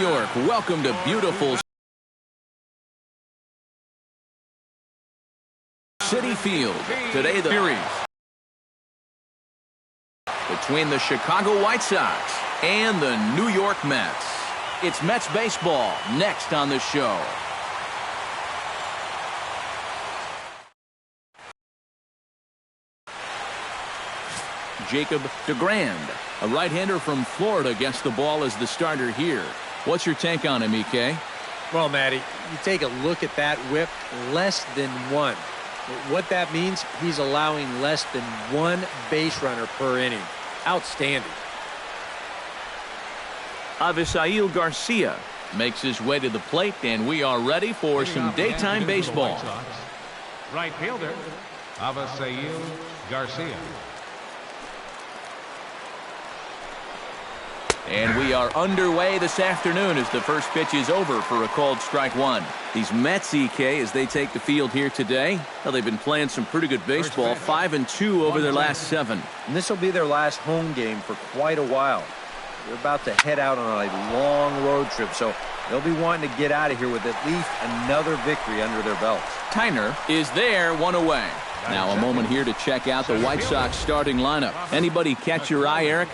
New York, welcome to beautiful Citi Field. Today the series between the Chicago White Sox and the New York Mets. It's Mets baseball next on the show. Jacob DeGrand, a right-hander from Florida, gets the ball as the starter here. What's your take on him, EK? Well, Matty, you take a look at that whip, less than one. What that means, he's allowing less than one base runner per inning. Outstanding. Avisail Garcia makes his way to the plate, and we are ready for some daytime baseball. Right fielder, Avisail Garcia. And we are underway this afternoon as the first pitch is over for a called strike one. These Mets, EK, as they take the field here today, well, they've been playing some pretty good baseball, 5-2 over their last 7. And this will be their last home game for quite a while. They're about to head out on a long road trip, so they'll be wanting to get out of here with at least another victory under their belts. Tyner is there, one away. Now a moment here to check out the White Sox starting lineup. Anybody catch your eye, Eric?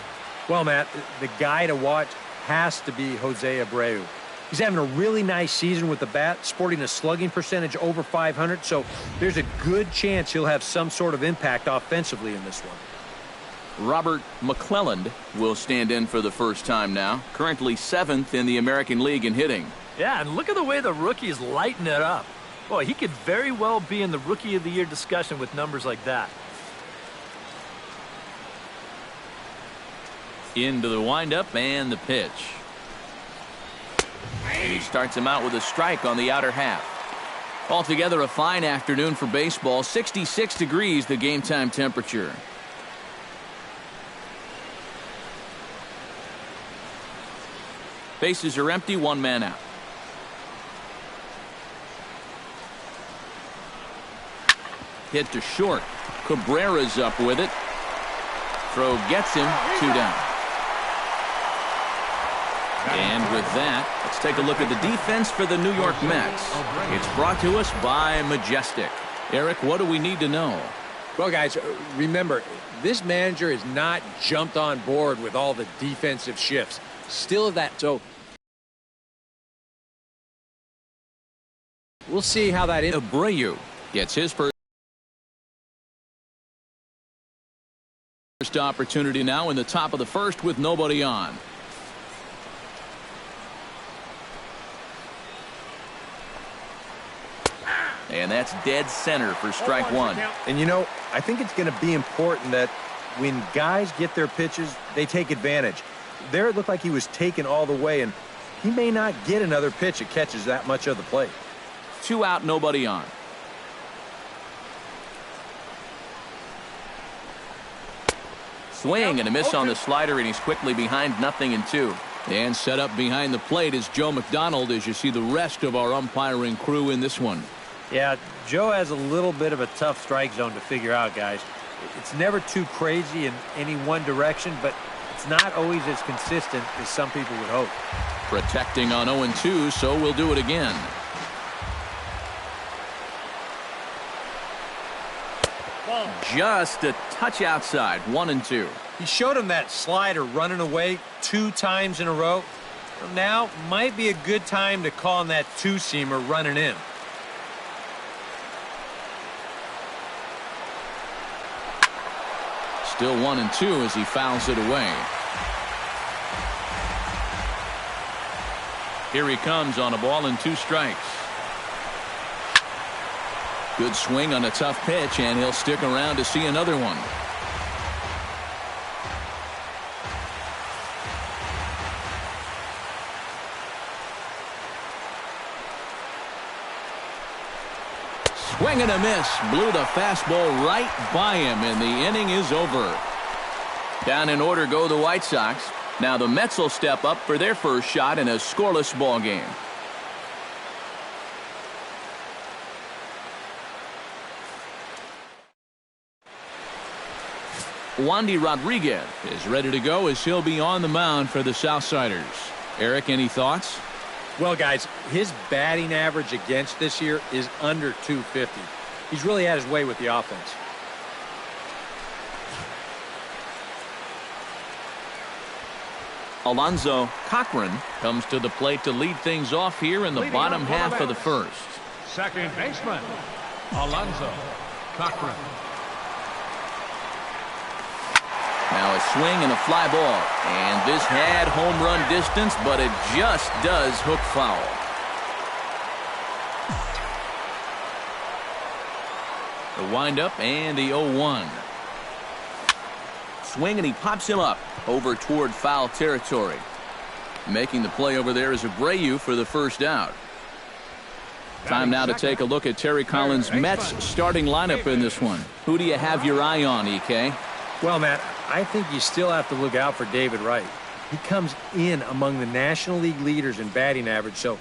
Well, Matt, the guy to watch has to be Jose Abreu. He's having a really nice season with the bat, sporting a slugging percentage over 500, so there's a good chance he'll have some sort of impact offensively in this one. Robert McClelland will stand in for the first time now, currently 7th in the American League in hitting. Yeah, and look at the way the rookies lighten it up. Boy, he could very well be in the Rookie of the Year discussion with numbers like that. Into the windup and the pitch. And he starts him out with a strike on the outer half. Altogether a fine afternoon for baseball. 66 degrees the game time temperature. Bases are empty, one man out. Hit to short. Cabrera's up with it. Throw gets him, 2 down. And with that, let's take a look at the defense for the New York Mets. It's brought to us by Majestic. Eric, what do we need to know? Well, guys, remember, this manager has not jumped on board with all the defensive shifts. Still of that, so we'll see how that is. Abreu gets his first opportunity now in the top of the first with nobody on. And that's dead center for strike one. And you know, I think it's going to be important that when guys get their pitches, they take advantage. There it looked like he was taken all the way, and he may not get another pitch that catches that much of the plate. 2 out, nobody on. Swing and a miss on the slider, and he's quickly behind 0-2. And set up behind the plate is Joe McDonald as you see the rest of our umpiring crew in this one. Yeah, Joe has a little bit of a tough strike zone to figure out, guys. It's never too crazy in any one direction, but it's not always as consistent as some people would hope. Protecting on 0-2, so we'll do it again. Just a touch outside, 1-2. He showed him that slider running away 2 times in a row. Now might be a good time to call him that 2-seamer running in. Still 1-2 as he fouls it away. Here he comes on a ball and 2 strikes. Good swing on a tough pitch, and he'll stick around to see another one. Swing and a miss. Blew the fastball right by him, and the inning is over. Down in order go the White Sox. Now the Mets will step up for their first shot in a scoreless ball game. Wandy Rodriguez is ready to go as he'll be on the mound for the Southsiders. Eric, any thoughts? Well, guys, his batting average against this year is under 250. He's really had his way with the offense. Alonzo Cochran comes to the plate to lead things off here in the bottom half of the first. Second baseman, Alonzo Cochran. Now a swing and a fly ball. And this had home run distance, but it just does hook foul. The windup and the 0-1. Swing and he pops him up over toward foul territory. Making the play over there is Abreu for the first out. Time now to take a look at Terry Collins' Mets starting lineup in this one. Who do you have your eye on, EK? Well, Matt, I think you still have to look out for David Wright. He comes in among the National League leaders in batting average, so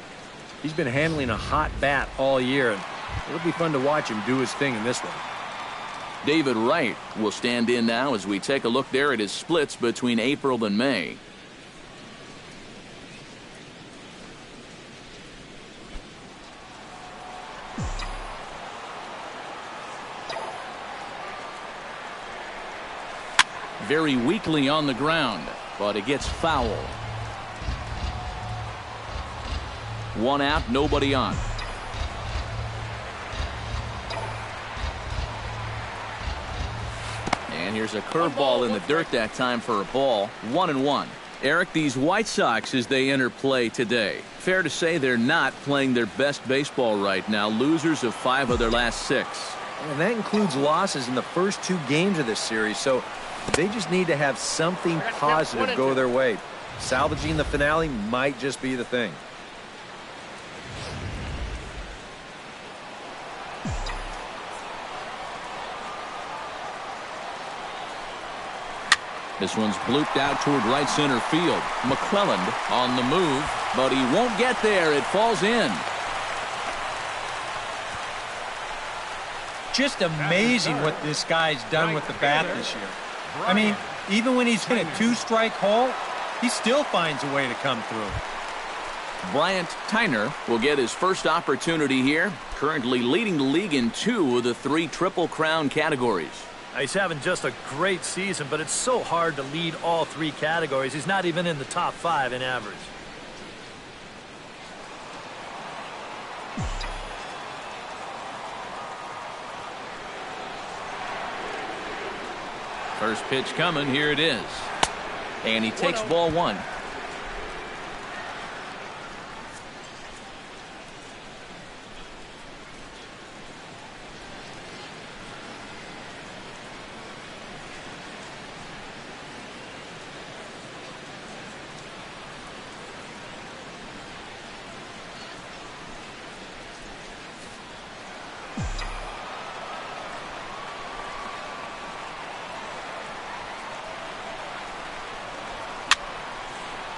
he's been handling a hot bat all year, and it'll be fun to watch him do his thing in this one. David Wright will stand in now as we take a look there at his splits between April and May. Very weakly on the ground, but it gets foul. One out, nobody on. And here's a curveball in the dirt that time for a ball. 1-1. Eric, these White Sox as they enter play today, fair to say they're not playing their best baseball right now. Losers of 5 of their last 6. And that includes losses in the first 2 games of this series, so they just need to have something positive go their way. Salvaging the finale might just be the thing. This one's blooped out toward right center field. McClelland on the move, but he won't get there. It falls in. Just amazing what this guy's done with the bat this year. I mean, even when he's in a 2-strike hole, he still finds a way to come through. Bryant Tyner will get his first opportunity here, currently leading the league in 2 of the 3 Triple Crown categories. He's having just a great season, but it's so hard to lead all 3 categories. He's not even in the top 5 in average. First pitch coming, here it is. And he takes ball 1.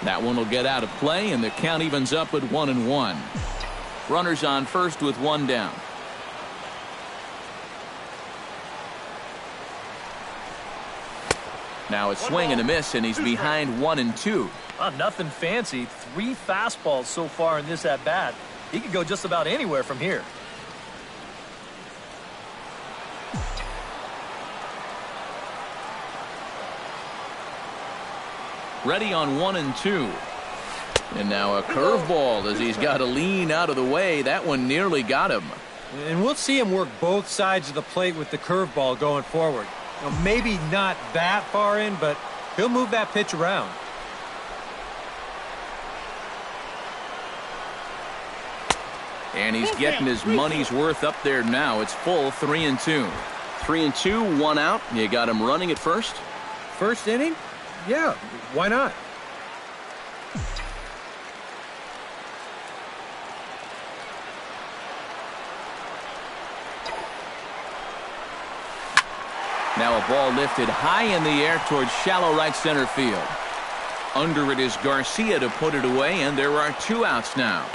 That one will get out of play, and the count evens up at 1-1. Runners on first with 1 down. Now a swing and a miss, and he's behind 1-2. Nothing fancy. 3 fastballs so far in this at-bat. He could go just about anywhere from here. Ready on 1-2. And now a curveball as he's got to lean out of the way. That one nearly got him. And we'll see him work both sides of the plate with the curveball going forward. You know, maybe not that far in, but he'll move that pitch around. And he's getting his money's worth up there now. It's full 3-2. 3-2, 1 out. You got him running at first. First inning? Yeah, why not? Now a ball lifted high in the air towards shallow right center field. Under it is Garcia to put it away, and there are 2 outs now.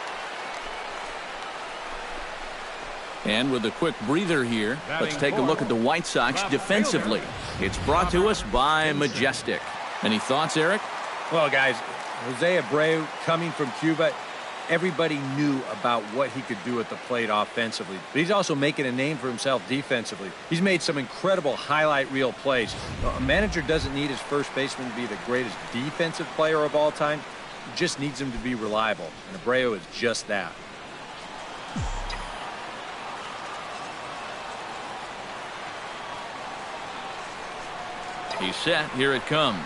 And with a quick breather here, let's take a look at the White Sox defensively. It's brought to us by Majestic. Any thoughts, Eric? Well, guys, Jose Abreu, coming from Cuba, everybody knew about what he could do at the plate offensively. But he's also making a name for himself defensively. He's made some incredible highlight reel plays. A manager doesn't need his first baseman to be the greatest defensive player of all time. He just needs him to be reliable. And Abreu is just that. He's set. Here it comes.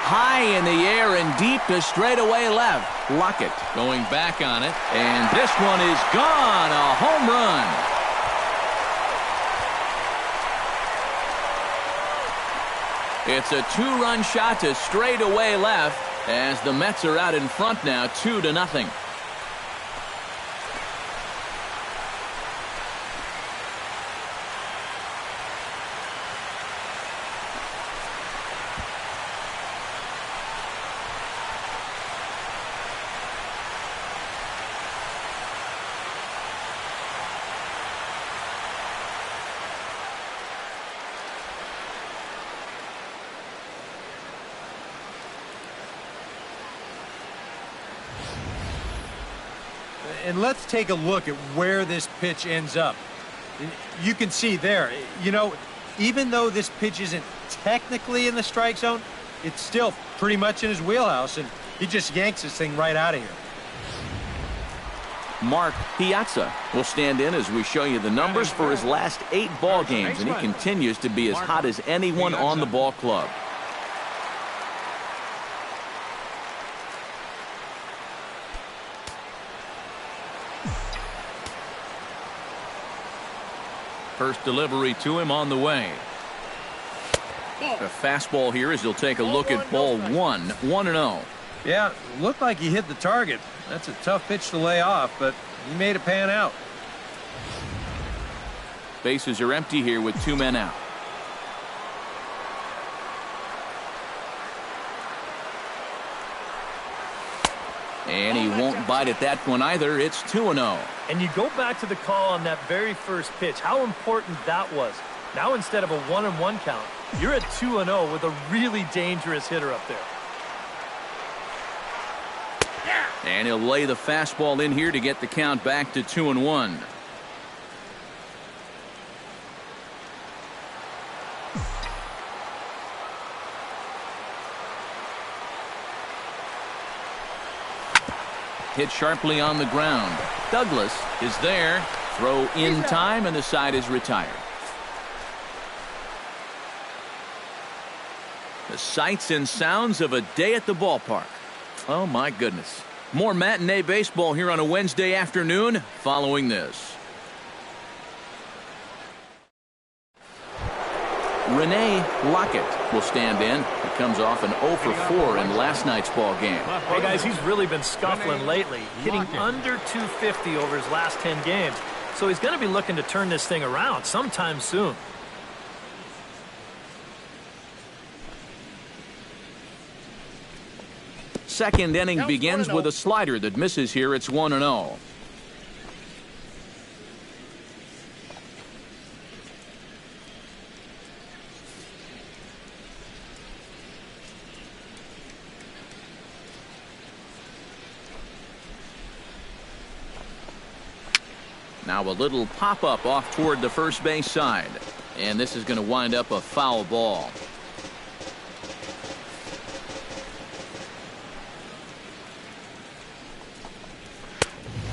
High in the air and deep to straightaway left. Lockett going back on it. And this one is gone. A home run. It's a two-run shot to straightaway left as the Mets are out in front now 2-0. And let's take a look at where this pitch ends up. You can see there, you know, even though this pitch isn't technically in the strike zone, it's still pretty much in his wheelhouse, and he just yanks this thing right out of here. Mark Piazza will stand in as we show you the numbers for his last 8 ball games, and he continues to be as hot as anyone on the ball club. First delivery to him on the way. A fastball here as he'll take a look at ball 1, 1-0. Yeah, looked like he hit the target. That's a tough pitch to lay off, but he made it pan out. Bases are empty here with 2 men out. And he won't bite at that one either. It's 2-0. And you go back to the call on that very first pitch, how important that was. Now instead of a 1-1 count, you're at 2-0 with a really dangerous hitter up there. And he'll lay the fastball in here to get the count back to 2-1. Hit sharply on the ground. Douglas is there. Throw in time, and the side is retired. The sights and sounds of a day at the ballpark. Oh, my goodness. More matinee baseball here on a Wednesday afternoon following this. Rene Lockett will stand in. He comes off an 0 for 4 in last night's ball game. Hey, guys, he's really been scuffling lately, hitting under 250 over his last 10 games. So he's going to be looking to turn this thing around sometime soon. Second inning begins with a slider that misses here. It's 1-0. Now a little pop-up off toward the first base side. And this is going to wind up a foul ball.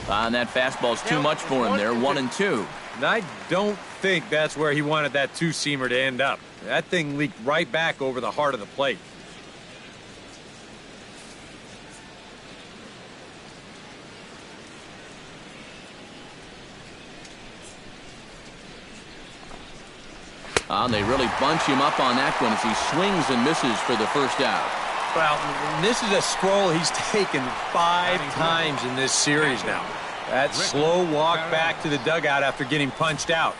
And that fastball's too much for him there. 1-2. And I don't think that's where he wanted that two-seamer to end up. That thing leaked right back over the heart of the plate. They really bunch him up on that one as he swings and misses for the first out. Well, this is a stroll he's taken 5 times in this series now. That slow walk back to the dugout after getting punched out.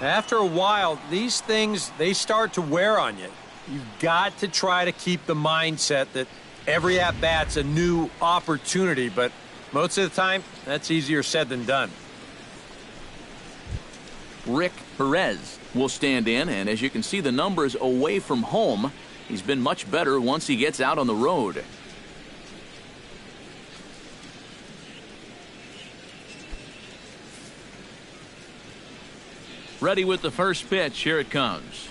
After a while, these things, they start to wear on you. You've got to try to keep the mindset that every at-bat's a new opportunity, but most of the time, that's easier said than done. Rick Perez will stand in, and as you can see the numbers away from home, he's been much better once he gets out on the road. Ready with the first pitch. Here it comes.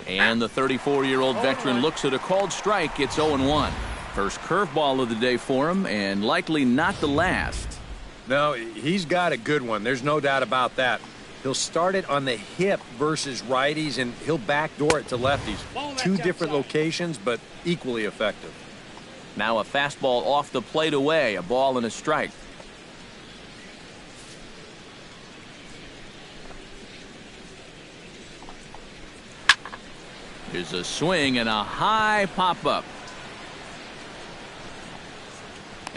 And the 34-year-old veteran looks at a called strike. It's 0-1. First curveball of the day for him, and likely not the last. No, he's got a good one. There's no doubt about that. He'll start it on the hip versus righties, and he'll backdoor it to lefties. Two different locations, but equally effective. Now a fastball off the plate away. A ball and a strike. There's a swing and a high pop-up.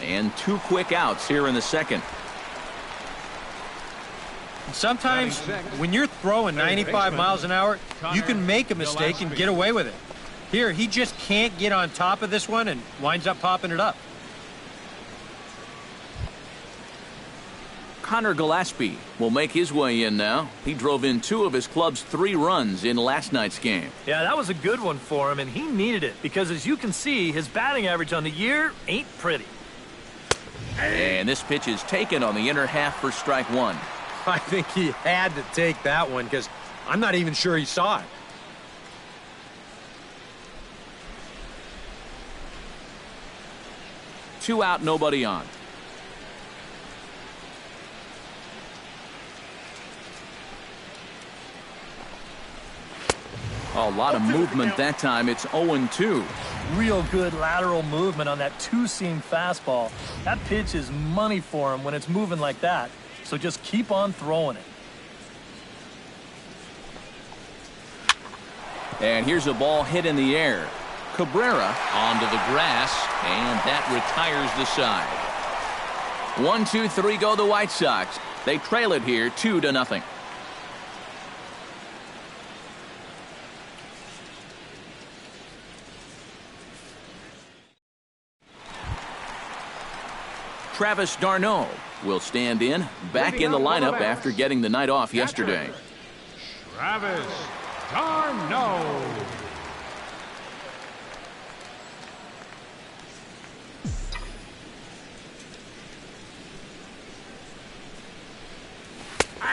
And 2 quick outs here in the second. Sometimes when you're throwing 95 miles an hour, you can make a mistake and get away with it. Here, he just can't get on top of this one and winds up popping it up. Connor Gillespie will make his way in now. He drove in 2 of his club's 3 runs in last night's game. Yeah, that was a good one for him, and he needed it because, as you can see, his batting average on the year ain't pretty. And this pitch is taken on the inner half for strike 1. I think he had to take that one because I'm not even sure he saw it. Two out, nobody on. A lot of movement that time. It's 0-2. Real good lateral movement on that two-seam fastball. That pitch is money for him when it's moving like that. So just keep on throwing it. And here's a ball hit in the air. Cabrera onto the grass, and that retires the side. 1-2-3 go the White Sox. They trail it here 2-0. Travis d'Arnaud will stand in, back in the lineup after getting the night off yesterday. Travis d'Arnaud.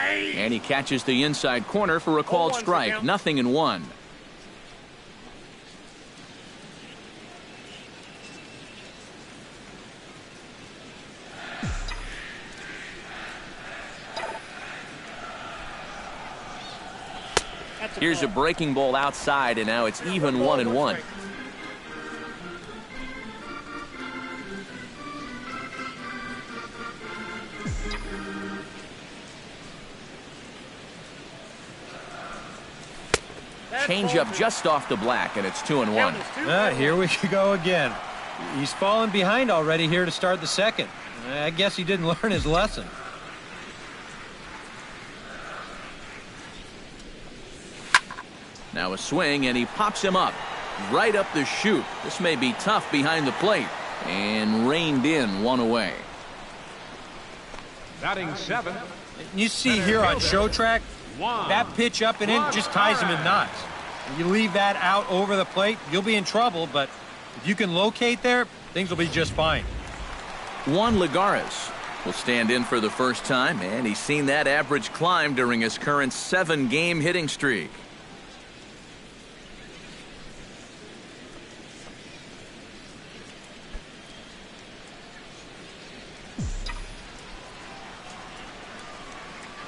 And he catches the inside corner for a called strike. 0-1. Here's a breaking ball outside, and now it's even 1-1. Change up just off the black, and it's 2-1. Here we go again. He's fallen behind already here to start the second. I guess he didn't learn his lesson. Now a swing, and he pops him up right up the chute. This may be tough behind the plate, and reined in, 1 away. Batting 7. You see here on Show Track, that pitch up and in just ties him in knots. You leave that out over the plate, you'll be in trouble, but if you can locate there, things will be just fine. Juan Lagares will stand in for the first time, and he's seen that average climb during his current 7-game hitting streak.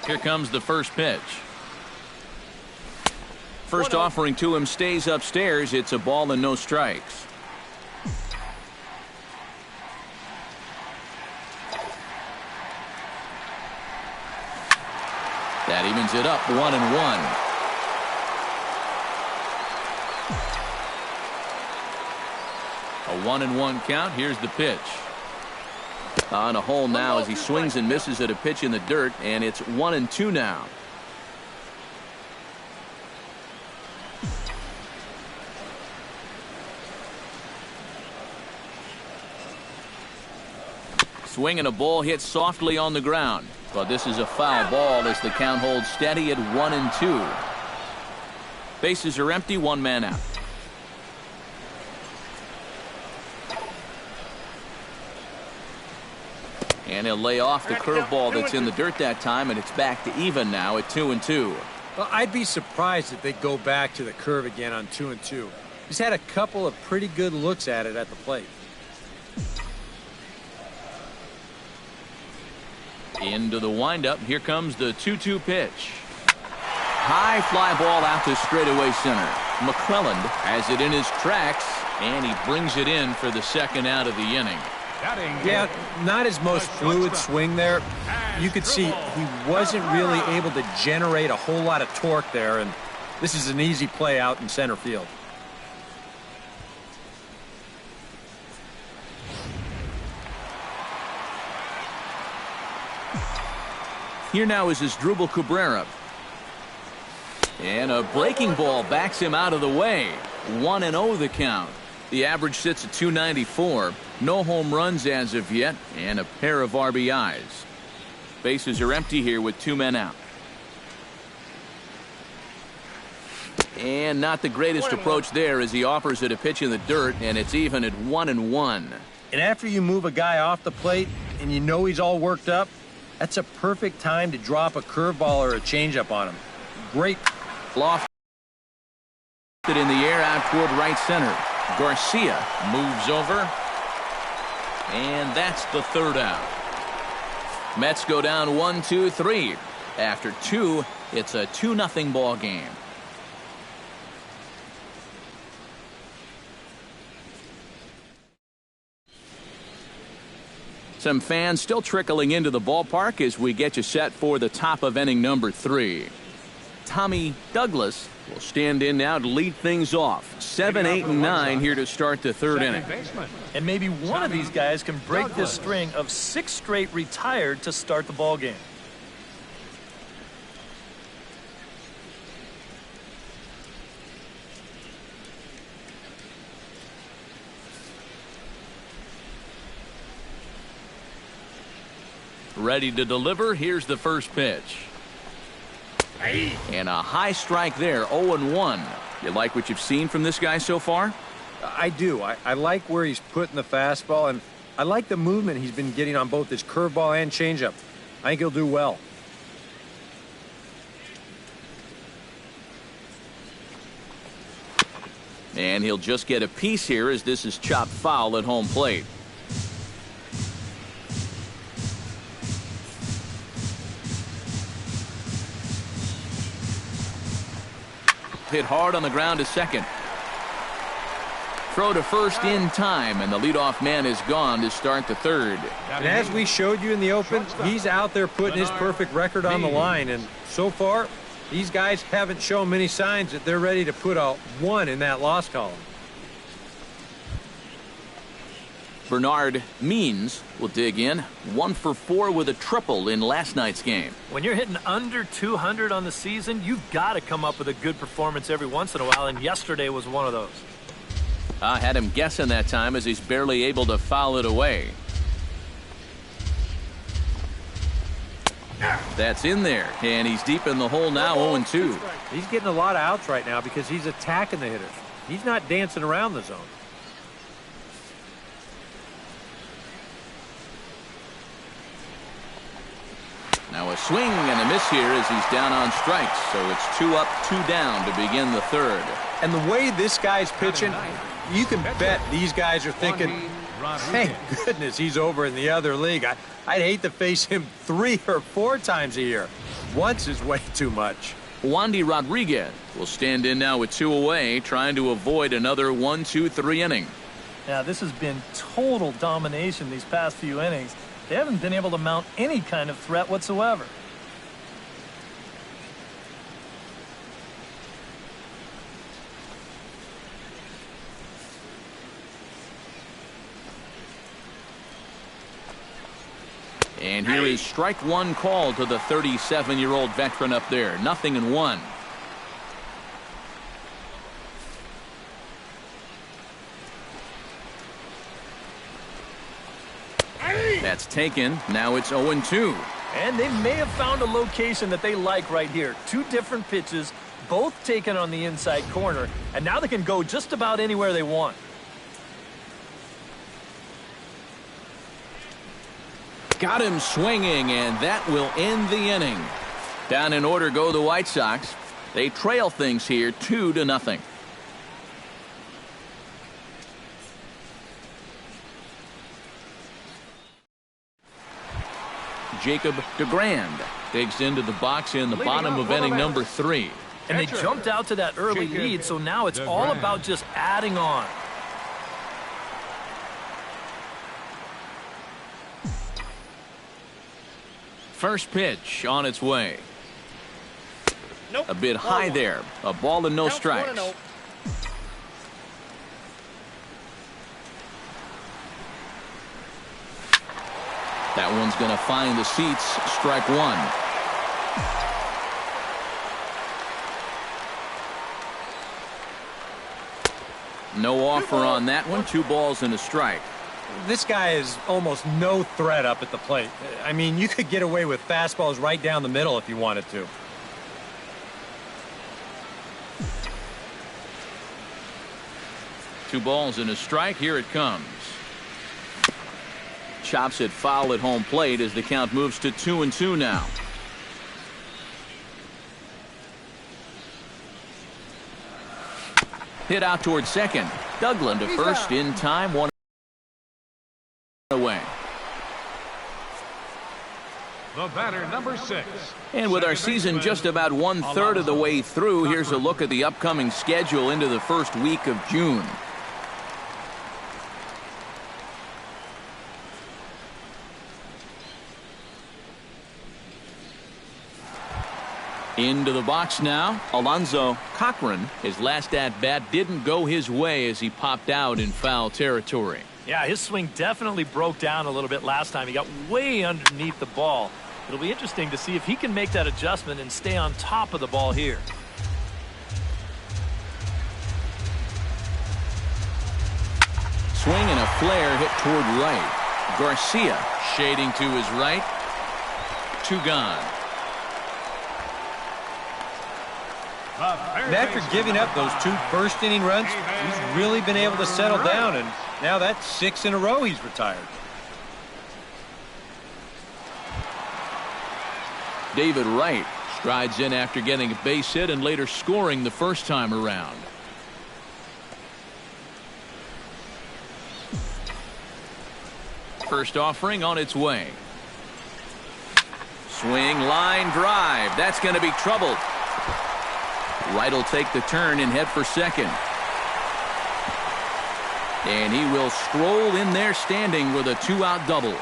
Here comes the first pitch. First offering to him stays upstairs. It's a ball and no strikes. That evens it up, 1-1. A 1-1 count. Here's the pitch. On a hole now as he swings and misses at a pitch in the dirt, and it's 1-2 now. Swing and a ball hit softly on the ground, but this is a foul ball as the count holds steady at 1-2. Bases are empty, 1 man out. And he'll lay off the curveball that's in the dirt that time, and it's back to even now at 2-2. Well, I'd be surprised if they go back to the curve again on 2-2. He's had a couple of pretty good looks at it at the plate. Into the windup. Here comes the 2-2 pitch. High fly ball out to straightaway center. McClelland has it in his tracks, and he brings it in for the second out of the inning. Yeah, not his most fluid swing there. You could see he wasn't really able to generate a whole lot of torque there, and this is an easy play out in center field. Here now is Asdrubal Cabrera. And a breaking ball backs him out of the way. 1-0 the count. The average sits at 294. No home runs as of yet, and a pair of RBIs. Bases are empty here with 2 men out. And not the greatest approach there as he offers it a pitch in the dirt, and it's even at 1-1. And after you move a guy off the plate and you know he's all worked up, that's a perfect time to drop a curveball or a changeup on him. Great. Lofted in the air out toward right center. Garcia moves over. And that's the third out. Mets go down 1-2-3. After 2, it's a 2-0 ball game. Some fans still trickling into the ballpark as we get you set for the top of inning number 3. Tommy Douglas will stand in now to lead things off. 7, 8, and 9 here to start the third inning. And maybe one of these guys can break this string of 6 straight retired to start the ball game. Ready to deliver. Here's the first pitch. And a high strike there, 0-1. You like what you've seen from this guy so far? I do. I like where he's putting the fastball, and I like the movement he's been getting on both his curveball and changeup. I think he'll do well. And he'll just get a piece here as this is chopped foul at home plate. Hit hard on the ground to second. Throw to first in time, and the leadoff man is gone to start the third. And as we showed you in the open, he's out there putting his perfect record on the line, and so far these guys haven't shown many signs that they're ready to put a 1 in that loss column. Bernard Means will dig in. 1 for 4 with a triple in last night's game. When you're hitting under 200 on the season, you've got to come up with a good performance every once in a while, and yesterday was one of those. I had him guessing that time as he's barely able to foul it away. That's in there, and he's deep in the hole now, 0-2. He's getting a lot of outs right now because he's attacking the hitters. He's not dancing around the zone. Now a swing and a miss here as he's down on strikes, so it's 2 up, 2 down to begin the third. And the way this guy's pitching, you can bet these guys are thinking, thank goodness he's over in the other league. I'd hate to face him 3 or 4 times a year. Once is way too much. Wandy Rodriguez will stand in now with 2 away, trying to avoid another 1-2-3 inning. Yeah, this has been total domination these past few innings. They haven't been able to mount any kind of threat whatsoever. And here is strike 1 call to the 37-year-old veteran up there. 0-1. That's taken. Now it's 0-2. And they may have found a location that they like right here. 2 different pitches, both taken on the inside corner, and now they can go just about anywhere they want. Got him swinging, and that will end the inning. Down in order go the White Sox. They trail things here 2-0. Jacob DeGrand digs into the box in the bottom of inning number 3. And they jumped out to that early lead, so now it's all about just adding on. First pitch on its way. Nope. A bit high there. A ball and no strikes. That one's going to find the seats. Strike one. No offer on that one. 2 balls and a strike. This guy is almost no threat up at the plate. I mean, you could get away with fastballs right down the middle if you wanted to. Two balls and a strike. Here it comes. Chops it foul at home plate as the count moves to 2-2 now. Hit out towards second. Douglas to first in time. 1 away. The batter, number 6. And with our season just about 1/3 of the way through, here's a look at the upcoming schedule into the first week of June. Into the box now, Alonzo Cochran. His last at-bat didn't go his way as he popped out in foul territory. Yeah, his swing definitely broke down a little bit last time. He got way underneath the ball. It'll be interesting to see if he can make that adjustment and stay on top of the ball here. Swing and a flare hit toward right. Garcia shading to his right. 2 gone. And after giving up those 2 first-inning runs, he's really been able to settle down, and now that's 6 in a row he's retired. David Wright strides in after getting a base hit and later scoring the first time around. First offering on its way. Swing, line drive. That's going to be troubled. Wright will take the turn and head for second. And he will stroll in there standing with a 2-out double.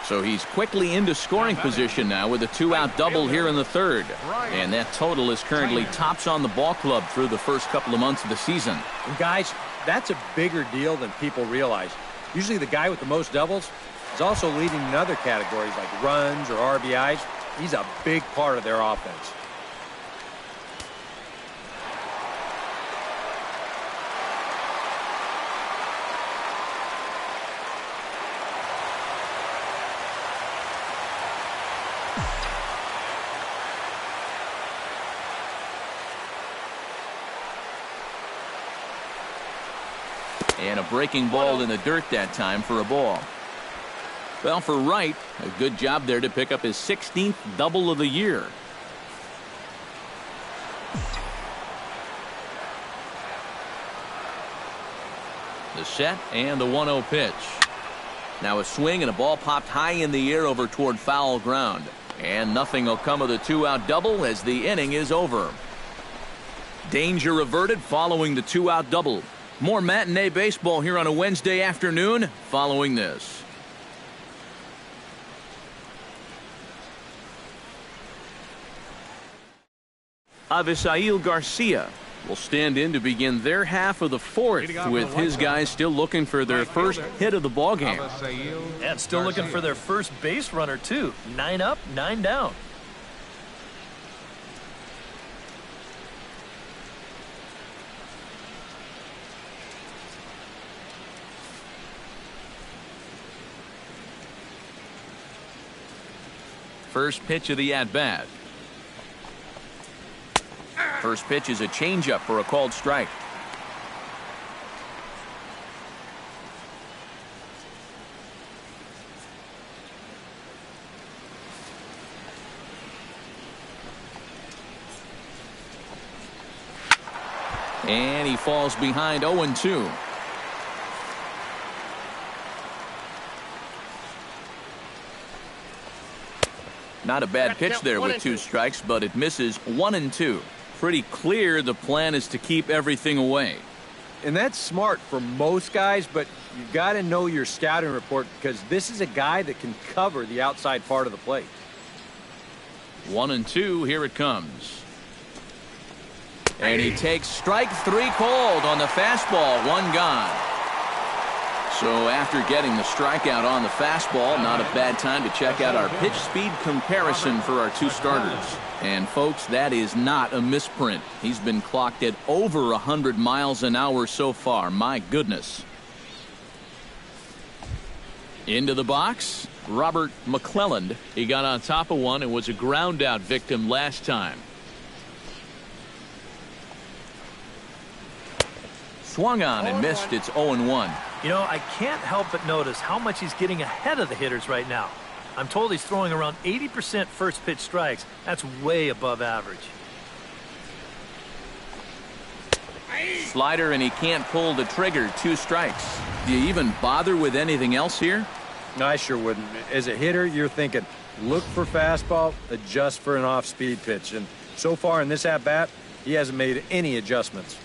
So he's quickly into scoring position now with a 2-out double here in the third. And that total is currently tops on the ball club through the first couple of months of the season. And guys, that's a bigger deal than people realize. Usually the guy with the most doubles is also leading in other categories like runs or RBIs. He's a big part of their offense. And a breaking ball in the dirt that time for a ball. Well, for Wright, a good job there to pick up his 16th double of the year. The set and the 1-0 pitch. Now a swing and a ball popped high in the air over toward foul ground. And nothing will come of the 2-out double as the inning is over. Danger averted following the 2-out double. More matinee baseball here on a Wednesday afternoon following this. Avisail Garcia will stand in to begin their half of the fourth with his guys still looking for their first hit of the ballgame. And still looking for their first base runner, too. 9 up, 9 down. First pitch of the at-bat. First pitch is a changeup for a called strike. And he falls behind 0-2. Not a bad pitch there with 2 strikes, but it misses 1-2. Pretty clear the plan is to keep everything away. And that's smart for most guys, but you've got to know your scouting report because this is a guy that can cover the outside part of the plate. 1-2, here it comes. And he takes strike 3 cold on the fastball, 1 gone. So after getting the strikeout on the fastball, not a bad time to check out our pitch speed comparison for our 2 starters. And folks, that is not a misprint. He's been clocked at over 100 miles an hour so far. My goodness. Into the box, Robert McClelland. He got on top of one and was a ground out victim last time. Swung on and missed. It's 0-1. You know, I can't help but notice how much he's getting ahead of the hitters right now. I'm told he's throwing around 80% first pitch strikes. That's way above average. Slider, and he can't pull the trigger. 2 strikes. Do you even bother with anything else here? No, I sure wouldn't. As a hitter, you're thinking, look for fastball, adjust for an off-speed pitch. And so far in this at-bat, he hasn't made any adjustments.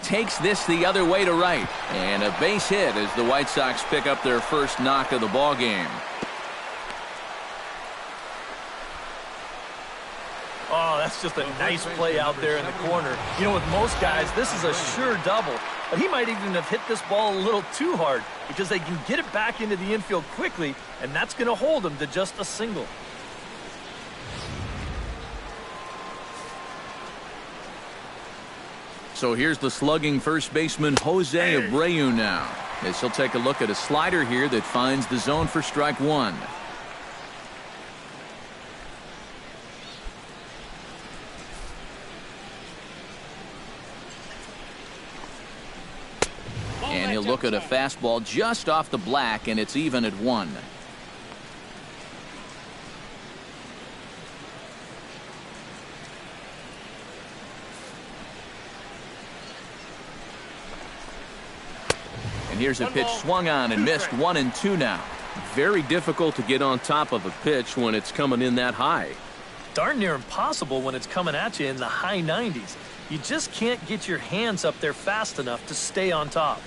Takes this the other way to right. And a base hit as the White Sox pick up their first knock of the ball game. Oh, that's just a nice play out there in the corner. You know, with most guys, this is a sure double. But he might even have hit this ball a little too hard because they can get it back into the infield quickly, and that's going to hold him to just a single. So here's the slugging first baseman Jose Abreu now, as he'll take a look at a slider here that finds the zone for strike 1. And he'll look at a fastball just off the black, and it's even at 1. And here's a pitch swung on and missed. 1-2 now. Very difficult to get on top of a pitch when it's coming in that high. Darn near impossible when it's coming at you in the high 90s. You just can't get your hands up there fast enough to stay on top.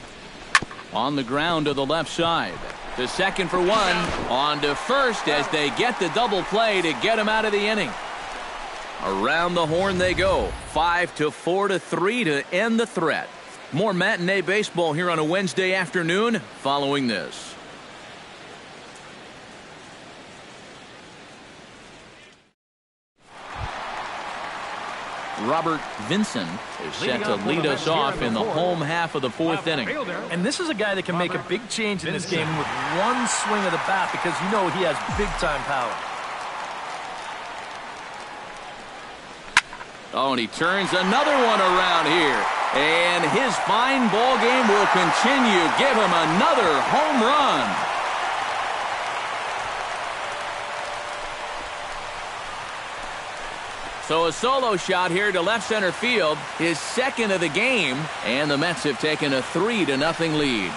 On the ground to the left side. To second for 1. On to first as they get the double play to get him out of the inning. Around the horn they go. 5-4-3 to end the threat. More matinee baseball here on a Wednesday afternoon following this. Robert Vinson is set to lead us off in the home half of the 4th inning. And this is a guy that can make a big change in this game with one swing of the bat because you know he has big-time power. Oh, and he turns another one around here. And his fine ball game will continue. Give him another home run. So a solo shot here to left center field, his second of the game, and the Mets have taken a 3-0 lead.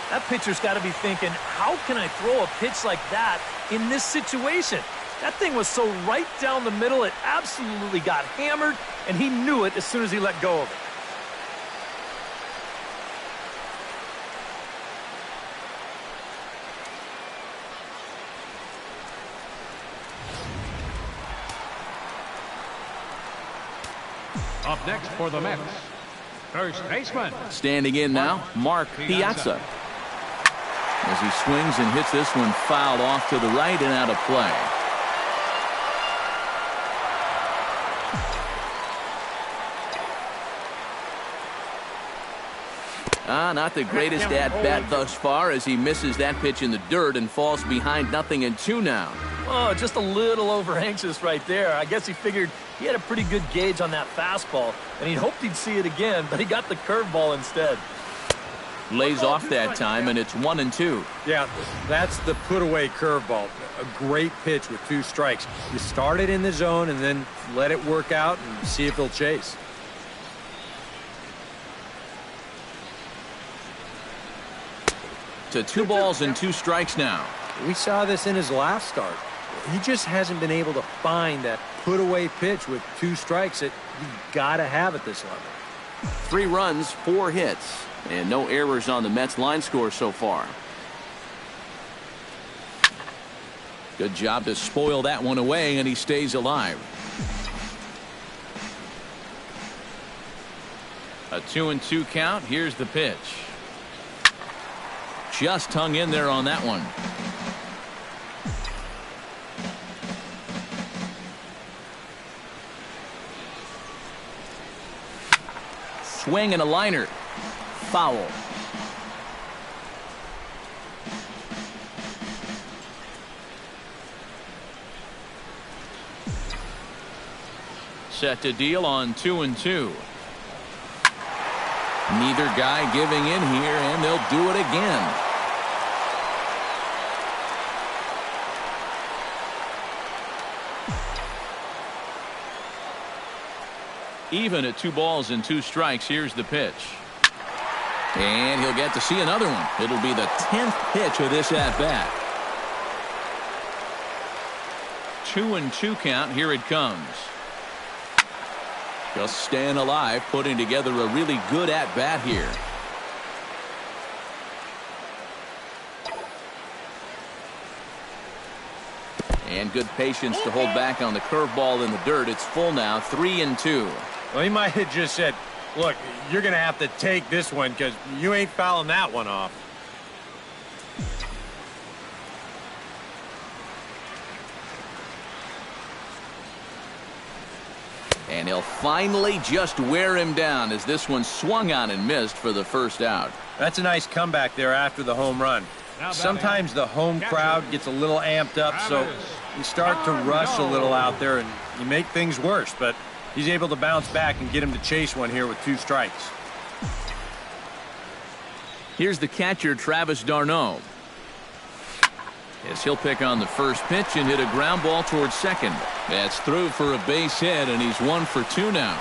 That pitcher's got to be thinking, how can I throw a pitch like that in this situation? That thing was so right down the middle, it absolutely got hammered, and he knew it as soon as he let go of it. Up next for the Mets, first baseman. Standing in now, Mark Piazza. As he swings and hits this one fouled off to the right and out of play. Not the greatest at-bat thus far as he misses that pitch in the dirt and falls behind 0-2 now. Oh, just a little over-anxious right there. I guess he figured He had a pretty good gauge on that fastball, and he hoped he'd see it again, but he got the curveball instead. Lays off that time, and it's 1-2. Yeah, that's the put-away curveball. A great pitch with 2 strikes. You start it in the zone and then let it work out and see if he'll chase. To 2 balls and 2 strikes now. We saw this in his last start. He just hasn't been able to find that put-away pitch with 2 strikes that you got to have at this level. 3 runs, 4 hits, and no errors on the Mets line score so far. Good job to spoil that one away, and he stays alive. A 2-2 count. Here's the pitch. Just hung in there on that one. Swing and a liner. Foul. Set to deal on 2-2. Neither guy giving in here, and they'll do it again. Even at 2 balls and 2 strikes. Here's the pitch. And he'll get to see another one. It'll be the 10th pitch of this at-bat. 2-2 count. Here it comes. Just staying alive, putting together a really good at-bat here. And good patience to hold back on the curveball in the dirt. It's full now, 3-2. Well, he might have just said, look, you're going to have to take this one because you ain't fouling that one off. And he'll finally just wear him down as this one swung on and missed for the first out. That's a nice comeback there after the home run. Sometimes the home crowd gets a little amped up, so you start to rush a little out there and you make things worse. But he's able to bounce back and get him to chase one here with 2 strikes. Here's the catcher, Travis d'Arnaud. As he'll pick on the first pitch and hit a ground ball towards second. That's through for a base hit, and he's 1 for 2 now.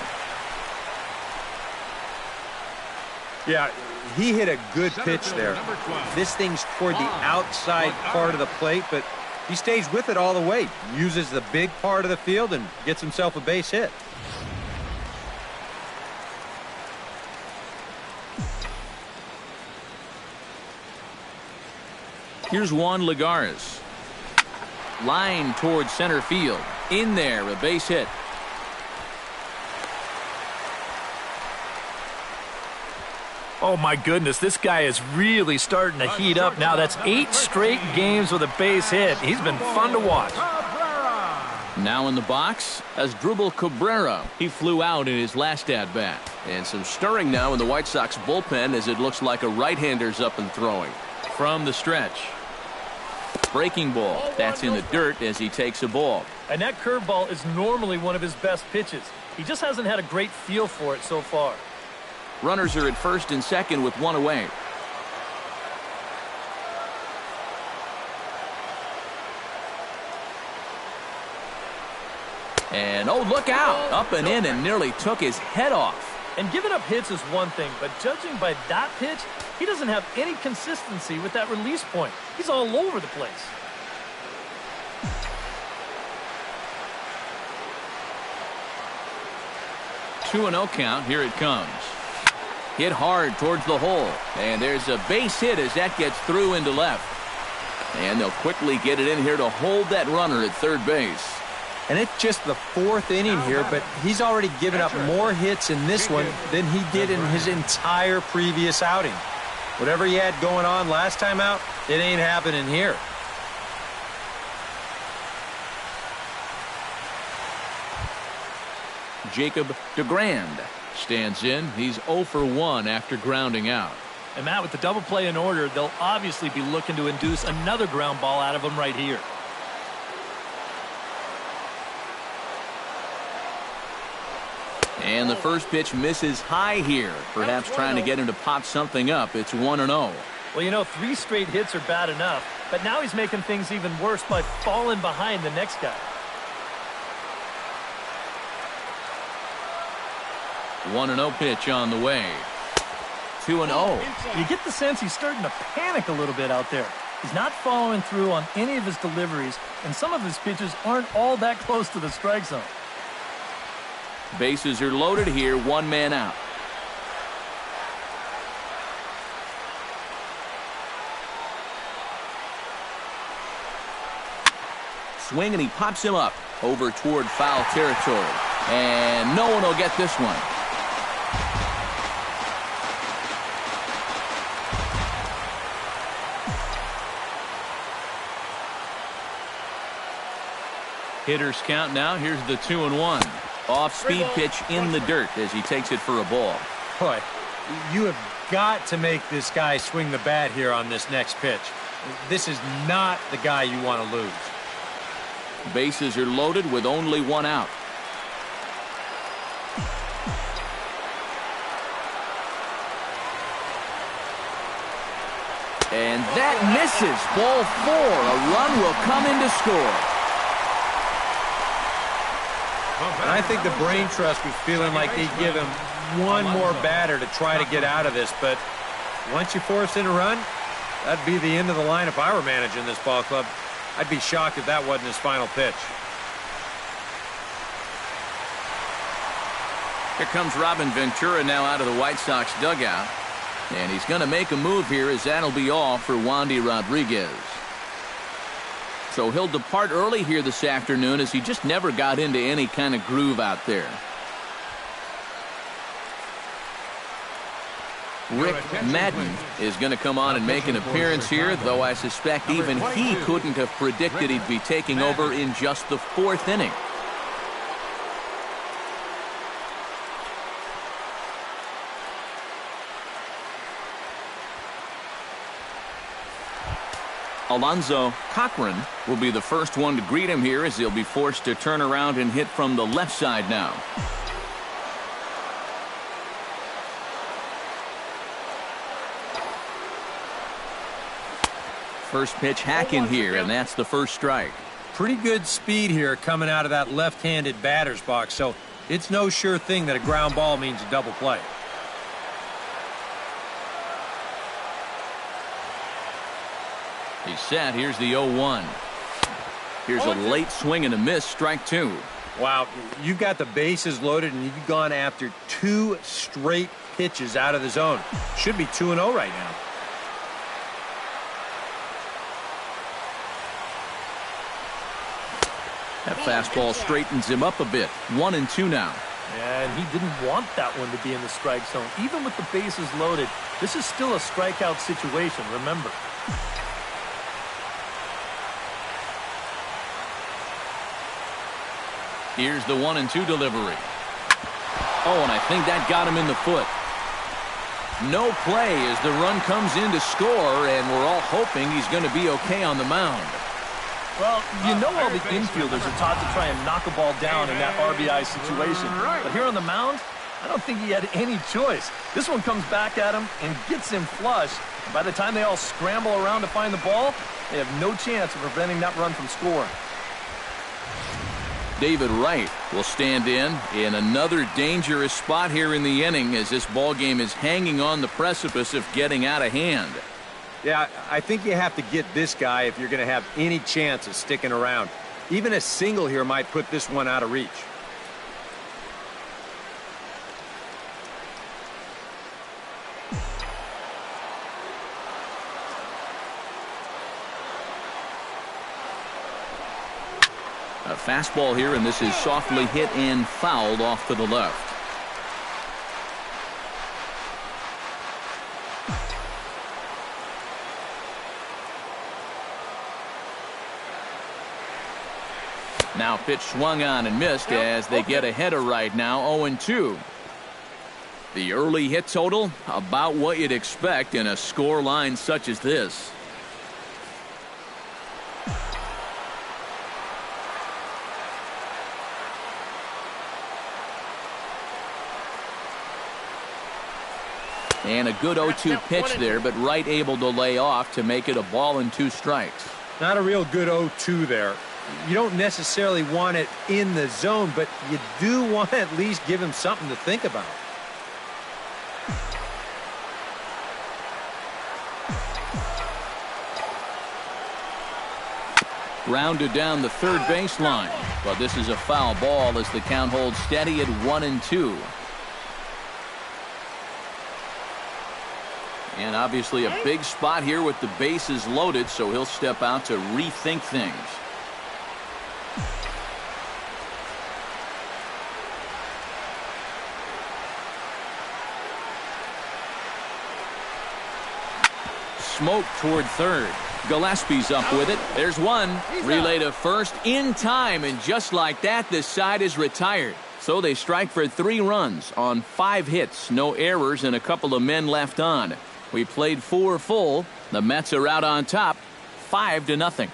Yeah, he hit a good pitch there. This thing's toward the outside part of the plate, but he stays with it all the way. Uses the big part of the field and gets himself a base hit. Here's Juan Lagares. Line towards center field. In there, a base hit. Oh, my goodness, this guy is really starting to heat up now. That's 8 straight games with a base hit. He's been fun to watch. Now in the box, Asdrubal Cabrera. He flew out in his last at-bat. And some stirring now in the White Sox bullpen as it looks like a right-hander's up and throwing. From the stretch. Breaking ball. That's in the dirt as he takes a ball. And that curveball is normally one of his best pitches. He just hasn't had a great feel for it so far. Runners are at first and second with 1 away. And oh, look out. Up and in and nearly took his head off. And giving up hits is one thing, but judging by that pitch, he doesn't have any consistency with that release point. He's all over the place. Two and 0 count. Here it comes. Hit hard towards the hole. And there's a base hit as that gets through into left. And they'll quickly get it in here to hold that runner at third base. And it's just the 4th inning here, but he's already given up more hits in this one than he did in his entire previous outing. Whatever he had going on last time out, it ain't happening here. Jacob DeGrand stands in. He's 0 for 1 after grounding out. And Matt, with the double play in order, they'll obviously be looking to induce another ground ball out of him right here. And the first pitch misses high here. Perhaps trying to get him to pop something up. It's 1-0. Well, you know, 3 straight hits are bad enough, but now he's making things even worse by falling behind the next guy. 1-0 pitch on the way. 2-0. You get the sense he's starting to panic a little bit out there. He's not following through on any of his deliveries, and some of his pitches aren't all that close to the strike zone. Bases are loaded here, 1 man out. Swing, and he pops him up over toward foul territory. And no one will get this one. Hitters count now. Here's the 2-1. Off-speed pitch in the dirt as he takes it for a ball. Boy, you have got to make this guy swing the bat here on this next pitch. This is not the guy you want to lose. Bases are loaded with only 1 out. And that misses. Ball 4. A run will come in to score. And I think the Brain Trust was feeling like they'd give him one more batter to try to get out of this. But once you force in a run, that'd be the end of the line if I were managing this ball club. I'd be shocked if that wasn't his final pitch. Here comes Robin Ventura now out of the White Sox dugout. And he's going to make a move here as that'll be all for Wandy Rodriguez. So he'll depart early here this afternoon as he just never got into any kind of groove out there. Rick Madden is going to come on and make an appearance here, though I suspect even he couldn't have predicted he'd be taking over in just the 4th inning. Alonzo Cochran will be the first one to greet him here as he'll be forced to turn around and hit from the left side now. First pitch hacking here, and that's the first strike. Pretty good speed here coming out of that left-handed batter's box, so it's no sure thing that a ground ball means a double play. He's set. Here's the 0-1. Here's a late swing and a miss. Strike 2. Wow, you've got the bases loaded, and you've gone after 2 straight pitches out of the zone. Should be 2-0 right now. That fastball straightens him up a bit. 1-2 now. And he didn't want that one to be in the strike zone. Even with the bases loaded, this is still a strikeout situation, remember. Here's the 1-2 delivery. Oh, and I think that got him in the foot. No play as the run comes in to score, and we're all hoping he's going to be okay on the mound. Well, you know all the infielders are taught to try and knock a ball down in that RBI situation. But here on the mound, I don't think he had any choice. This one comes back at him and gets him flush. By the time they all scramble around to find the ball, they have no chance of preventing that run from scoring. David Wright will stand in another dangerous spot here in the inning as this ball game is hanging on the precipice of getting out of hand. Yeah, I think you have to get this guy if you're going to have any chance of sticking around. Even a single here might put this one out of reach. A fastball here, and this is softly hit and fouled off to the left. Now pitch swung on and missed as they get ahead of right now, 0-2. The early hit total, about what you'd expect in a score line such as this. And a good 0-2 pitch there, but Wright able to lay off to make it a ball and 2 strikes. Not a real good 0-2 there. You don't necessarily want it in the zone, but you do want to at least give him something to think about. Rounded down the third baseline, but this is a foul ball as the count holds steady at 1-2. And obviously a big spot here with the bases loaded, so he'll step out to rethink things. Smoke toward third. Gillespie's up with it. There's one. Relay to first in time, and just like that, this side is retired. So they strike for 3 runs on 5 hits, no errors, and a couple of men left on. We played 4 full. The Mets are out on top, 5-0.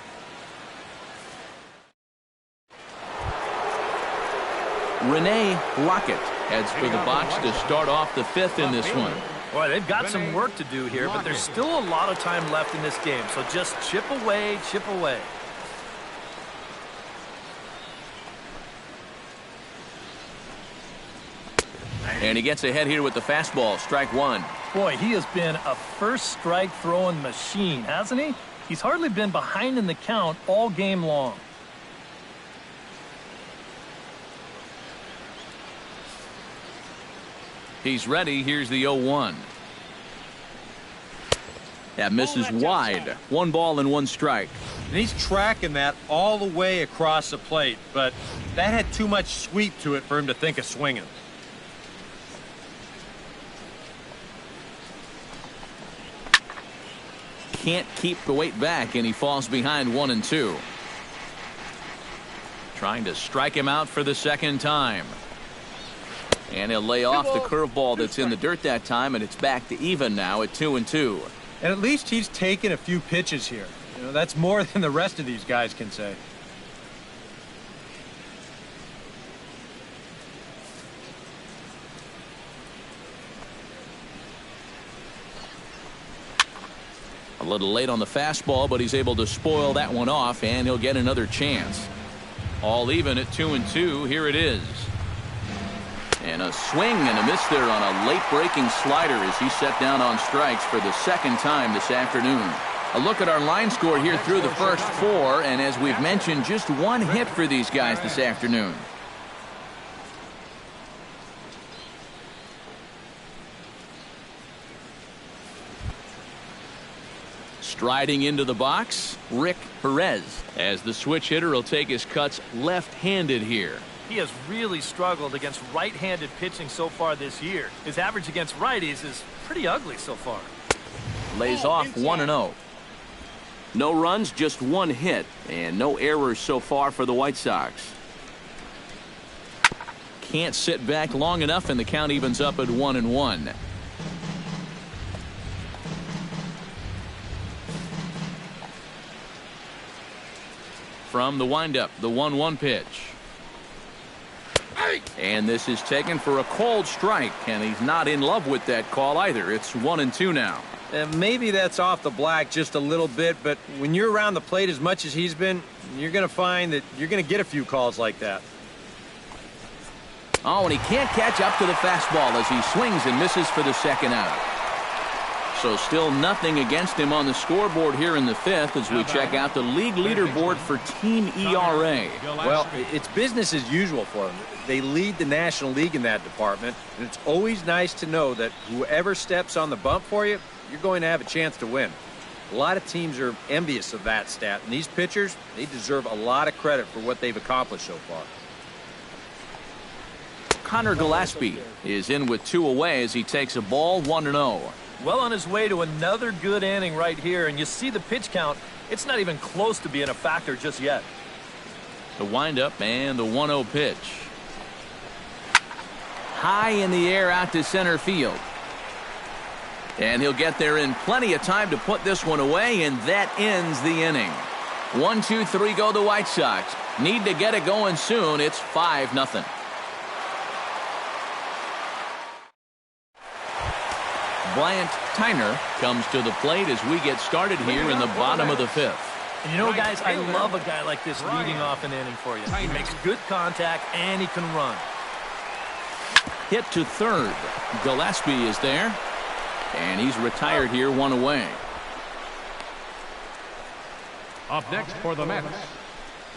Rene Lockett heads for the box to start off the 5th in this one. Boy, they've got some work to do here, but there's still a lot of time left in this game, so just chip away, chip away. And he gets ahead here with the fastball, strike 1. Boy, he has been a first strike throwing machine, hasn't he? He's hardly been behind in the count all game long. He's ready. Here's the 0-1. That misses wide. 1 ball and 1 strike. And he's tracking that all the way across the plate, but that had too much sweep to it for him to think of swinging. Can't keep the weight back, and he falls behind 1-2. Trying to strike him out for the second time. And he'll lay off the curveball that's in the dirt that time, and it's back to even now at 2-2. And at least he's taken a few pitches here. You know, that's more than the rest of these guys can say. A little late on the fastball, but he's able to spoil that one off, and he'll get another chance. All even at 2-2. Here it is. And a swing and a miss there on a late breaking slider as he set down on strikes for the second time this afternoon. A look at our line score here through the first 4, and as we've mentioned, just 1 hit for these guys this afternoon. Striding into the box, Rick Perez, as the switch hitter will take his cuts left-handed here. He has really struggled against right-handed pitching so far this year. His average against righties is pretty ugly so far. Lays off 1-0. No runs, just 1 hit, and no errors so far for the White Sox. Can't sit back long enough, and the count evens up at 1-1. From the windup, the 1-1 pitch. And this is taken for a cold strike, and he's not in love with that call either. It's 1-2 now. And maybe that's off the black just a little bit, but when you're around the plate as much as he's been, you're going to find that you're going to get a few calls like that. Oh, and he can't catch up to the fastball as he swings and misses for the second out. So still nothing against him on the scoreboard here in the 5th as we check out the league leaderboard for team ERA. Well, it's business as usual for them. They lead the National League in that department, and it's always nice to know that whoever steps on the bump for you, you're going to have a chance to win. A lot of teams are envious of that stat, and these pitchers, they deserve a lot of credit for what they've accomplished so far. Connor Gillespie is in with 2 away as he takes a ball 1-0. Well on his way to another good inning right here, and you see the pitch count. It's not even close to being a factor just yet. The windup and the 1-0 pitch. High in the air out to center field. And he'll get there in plenty of time to put this one away, and that ends the inning. 1-2-3 go the White Sox. Need to get it going soon. It's 5-0. Bryant Tyner comes to the plate as we get started here in the bottom of the fifth. And you know, guys, I love a guy like this leading off an inning for you. He makes good contact, and he can run. Hit to third. Gillespie is there, and he's retired here, one away. Up next for the Mets,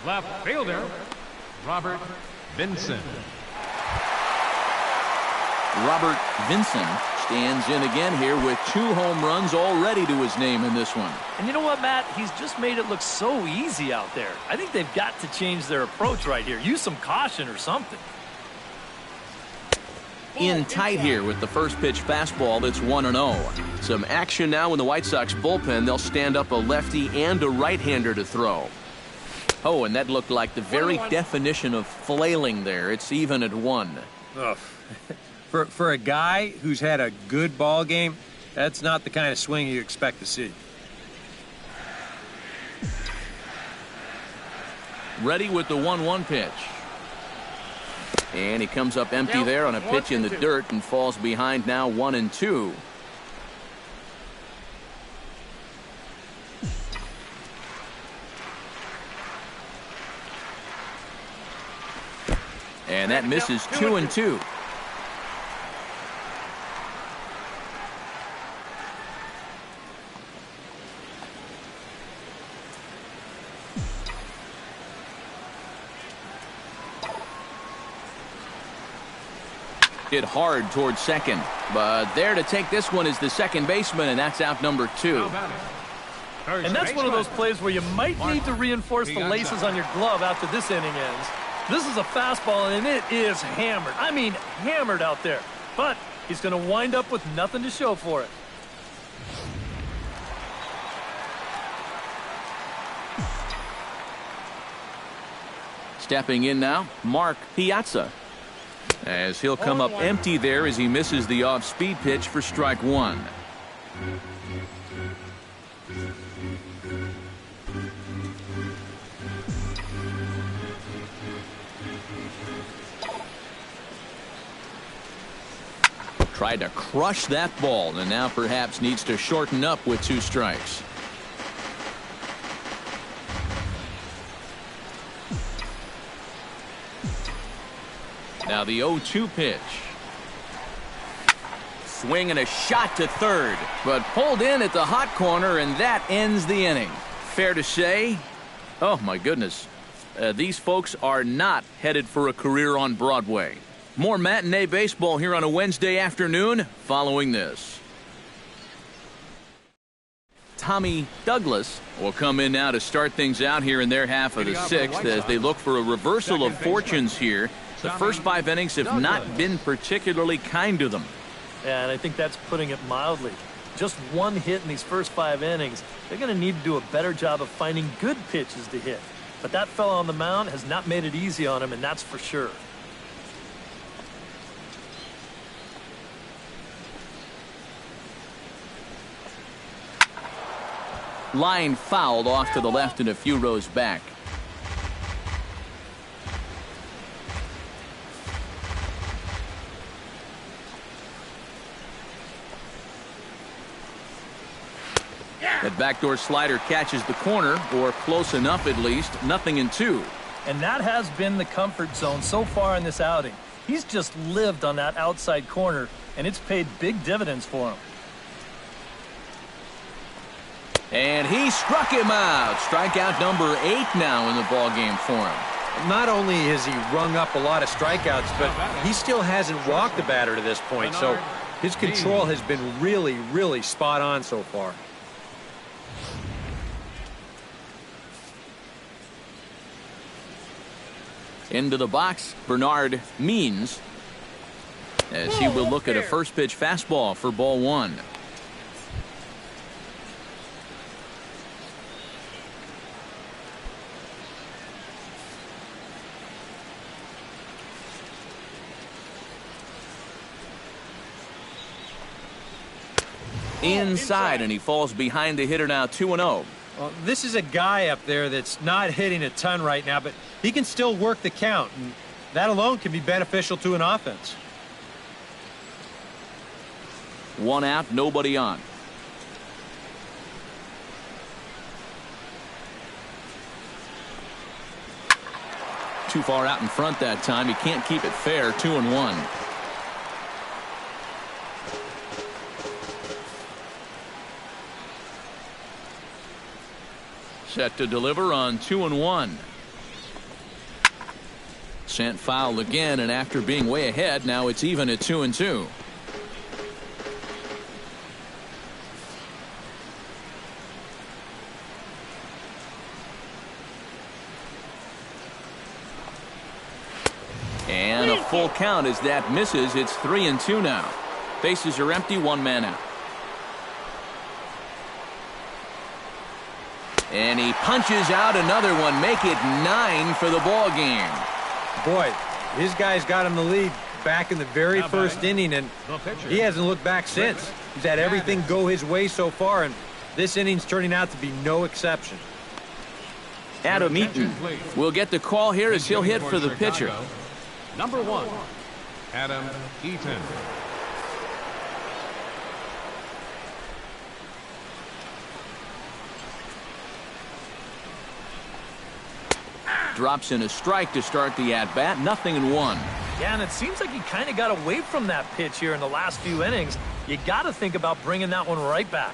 left fielder, Robert Vinson. Robert Vinson stands in again here with 2 home runs already to his name in this one. And you know what, Matt? He's just made it look so easy out there. I think they've got to change their approach right here. Use some caution or something. In tight here with the first pitch fastball. That's 1-0. Some action now in the White Sox bullpen. They'll stand up a lefty and a right-hander to throw. Oh, and that looked like the very definition of flailing there. It's even at 1. Ugh. For a guy who's had a good ball game, that's not the kind of swing you expect to see. Ready with the 1-1 pitch. And he comes up empty there on a pitch in the dirt and falls behind now 1-2. And that misses 2-2. Hit hard towards second, but there to take this one is the second baseman, and that's out number 2. And that's one of those plays where you might need to reinforce the laces on your glove after this inning ends. This is a fastball, and it is hammered. I mean, hammered out there. But he's going to wind up with nothing to show for it. Stepping in now, Mark Piazza, as he'll come up empty there as he misses the off-speed pitch for strike 1. Tried to crush that ball, and now perhaps needs to shorten up with 2 strikes. Now the 0-2 pitch. Swing and a shot to third, but pulled in at the hot corner, and that ends the inning. Fair to say, oh my goodness, these folks are not headed for a career on Broadway. More matinee baseball here on a Wednesday afternoon following this. Tommy Douglas will come in now to start things out here in their half of the 6th as they look for a reversal of fortunes here. The first 5 innings have not been particularly kind to them. Yeah, and I think that's putting it mildly. Just 1 hit in these first 5 innings. They're going to need to do a better job of finding good pitches to hit. But that fella on the mound has not made it easy on him, and that's for sure. Line fouled off to the left and a few rows back. That backdoor slider catches the corner, or close enough at least. 0-2. And that has been the comfort zone so far in this outing. He's just lived on that outside corner, and it's paid big dividends for him. And he struck him out. Strikeout number 8 now in the ballgame for him. Not only has he rung up a lot of strikeouts, but he still hasn't walked the batter to this point. So his control has been really, really spot on so far. Into the box, Bernard Means, as he will look at a first pitch fastball for ball 1. Inside, and he falls behind the hitter now 2-0. Well, this is a guy up there that's not hitting a ton right now, but he can still work the count, and that alone can be beneficial to an offense. 1 out, nobody on. Too far out in front that time. He can't keep it fair. 2-1. Set to deliver on 2-1. Sent foul again, and after being way ahead, now it's even at 2-2. And a full count as that misses. It's 3-2 now. Bases are empty, 1 man out. And he punches out another one. Make it 9 for the ball game. Boy, his guys got him the lead back in the very first inning, and he hasn't looked back since. He's had everything go his way so far, and this inning's turning out to be no exception. Adam Eaton will get the call here as he'll hit for the pitcher. Number 1, Adam Eaton. Drops in a strike to start the at-bat. 0-1. Yeah, and it seems like he kind of got away from that pitch here in the last few innings. You got to think about bringing that one right back.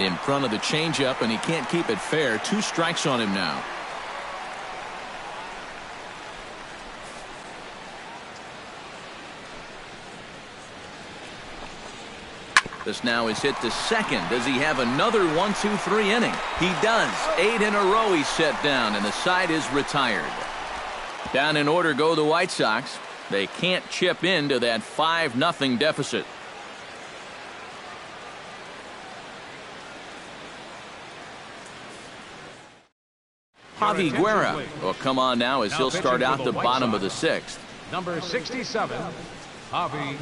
In front of the changeup, and he can't keep it fair. 2 strikes on him now. This now is hit to second. Does he have another 1-2-3 inning? He does. 8 in a row he's set down, and the side is retired. Down in order go the White Sox. They can't chip into that 5-0 deficit. Javi Guerra will come on now as he'll start out the bottom of the 6th. Number 67, Javi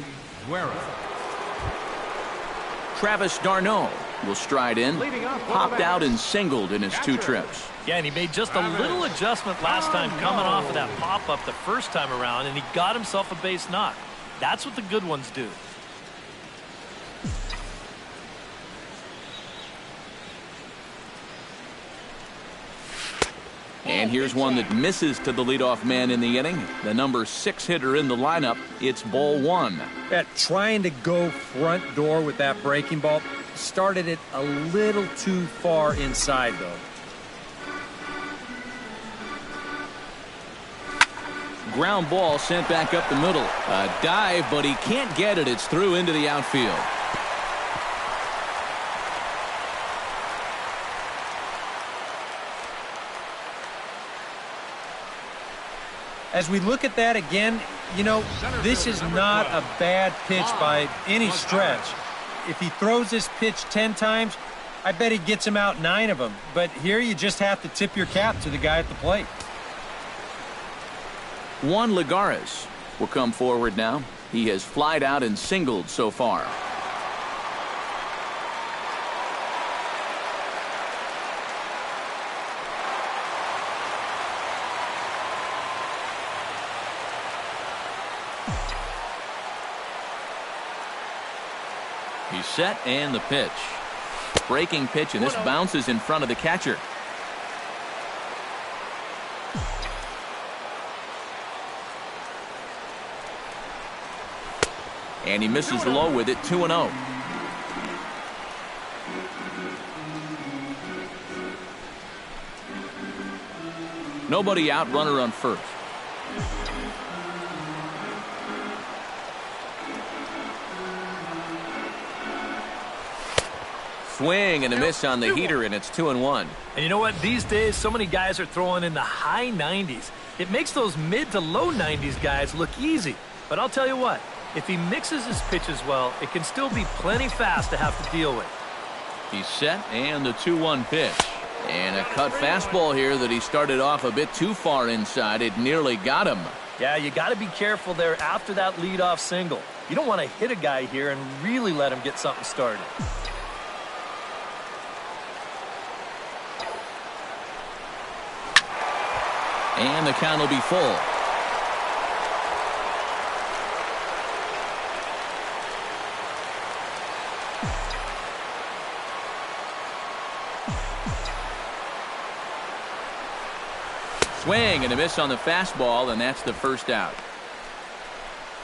Guerra. Travis d'Arnaud will stride in. Popped out and singled in his 2 trips. Yeah, and he made just a little adjustment last time coming off of that pop-up the first time around, and he got himself a base knock. That's what the good ones do. And here's one that misses to the leadoff man in the inning. The number 6 hitter in the lineup. It's ball 1. Yeah, trying to go front door with that breaking ball. Started it a little too far inside, though. Ground ball sent back up the middle. A dive, but he can't get it. It's through into the outfield. As we look at that again, you know, this is not a bad pitch by any stretch. If he throws this pitch 10 times, I bet he gets him out 9 of them. But here you just have to tip your cap to the guy at the plate. Juan Lagares will come forward now. He has flied out and singled so far. He's set, and the pitch. Breaking pitch, and this bounces in front of the catcher. And he misses low with it. 2-0. Nobody out, runner on first. Swing and a miss on the heater, and it's 2-1. And you know what? These days, so many guys are throwing in the high 90s. It makes those mid to low 90s guys look easy. But I'll tell you what, if he mixes his pitches well, it can still be plenty fast to have to deal with. He's set, and the 2-1 pitch. And a cut fastball here that he started off a bit too far inside. It nearly got him. Yeah, you got to be careful there after that leadoff single. You don't want to hit a guy here and really let him get something started. And the count will be full. Swing and a miss on the fastball, and that's the first out.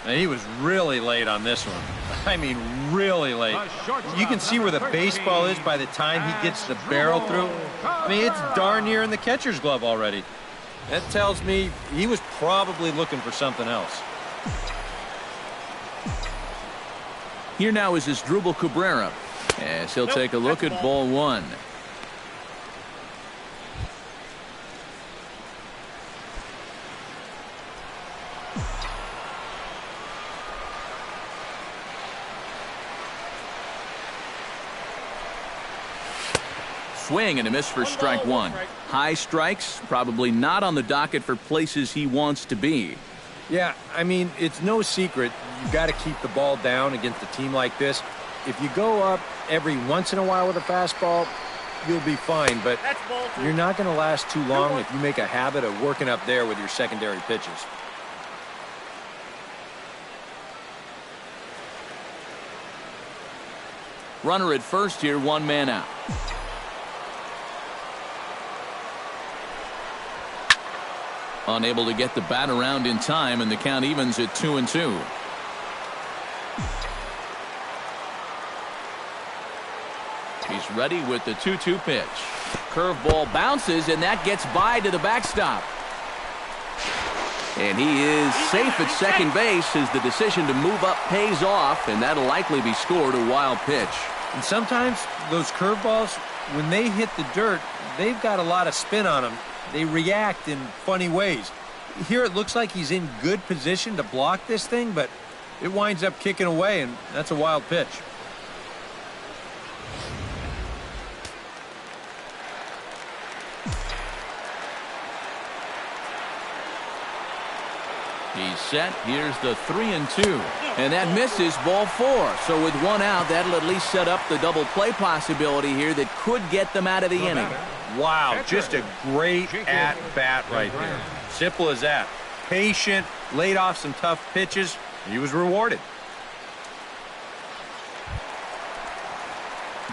Now, he was really late on this one. I mean, really late. You can see where the baseball is by the time he gets the barrel through. I mean, it's darn near in the catcher's glove already. That tells me he was probably looking for something else. Here now is Asdrubal Cabrera, as he'll take a look at ball one. Swing and a miss for strike one. High strikes, probably not on the docket for places he wants to be. Yeah, I mean, it's no secret you got to keep the ball down against a team like this. If you go up every once in a while with a fastball, you'll be fine, but you're not going to last too long if you make a habit of working up there with your secondary pitches. Runner at first here, one man out. Unable to get the bat around in time, and the count evens at 2-2. He's ready with the 2-2 pitch. Curveball bounces, and that gets by to the backstop. And he is safe at second base as the decision to move up pays off, and that'll likely be scored a wild pitch. And sometimes those curveballs, when they hit the dirt, they've got a lot of spin on them. They react in funny ways. Here it looks like he's in good position to block this thing, but it winds up kicking away, and that's a wild pitch. He's set. Here's the 3-2. And that misses, ball four. So with one out, that'll at least set up the double play possibility here that could get them out of the inning. Wow, just a great at-bat right there. Simple as that. Patient, laid off some tough pitches, and he was rewarded.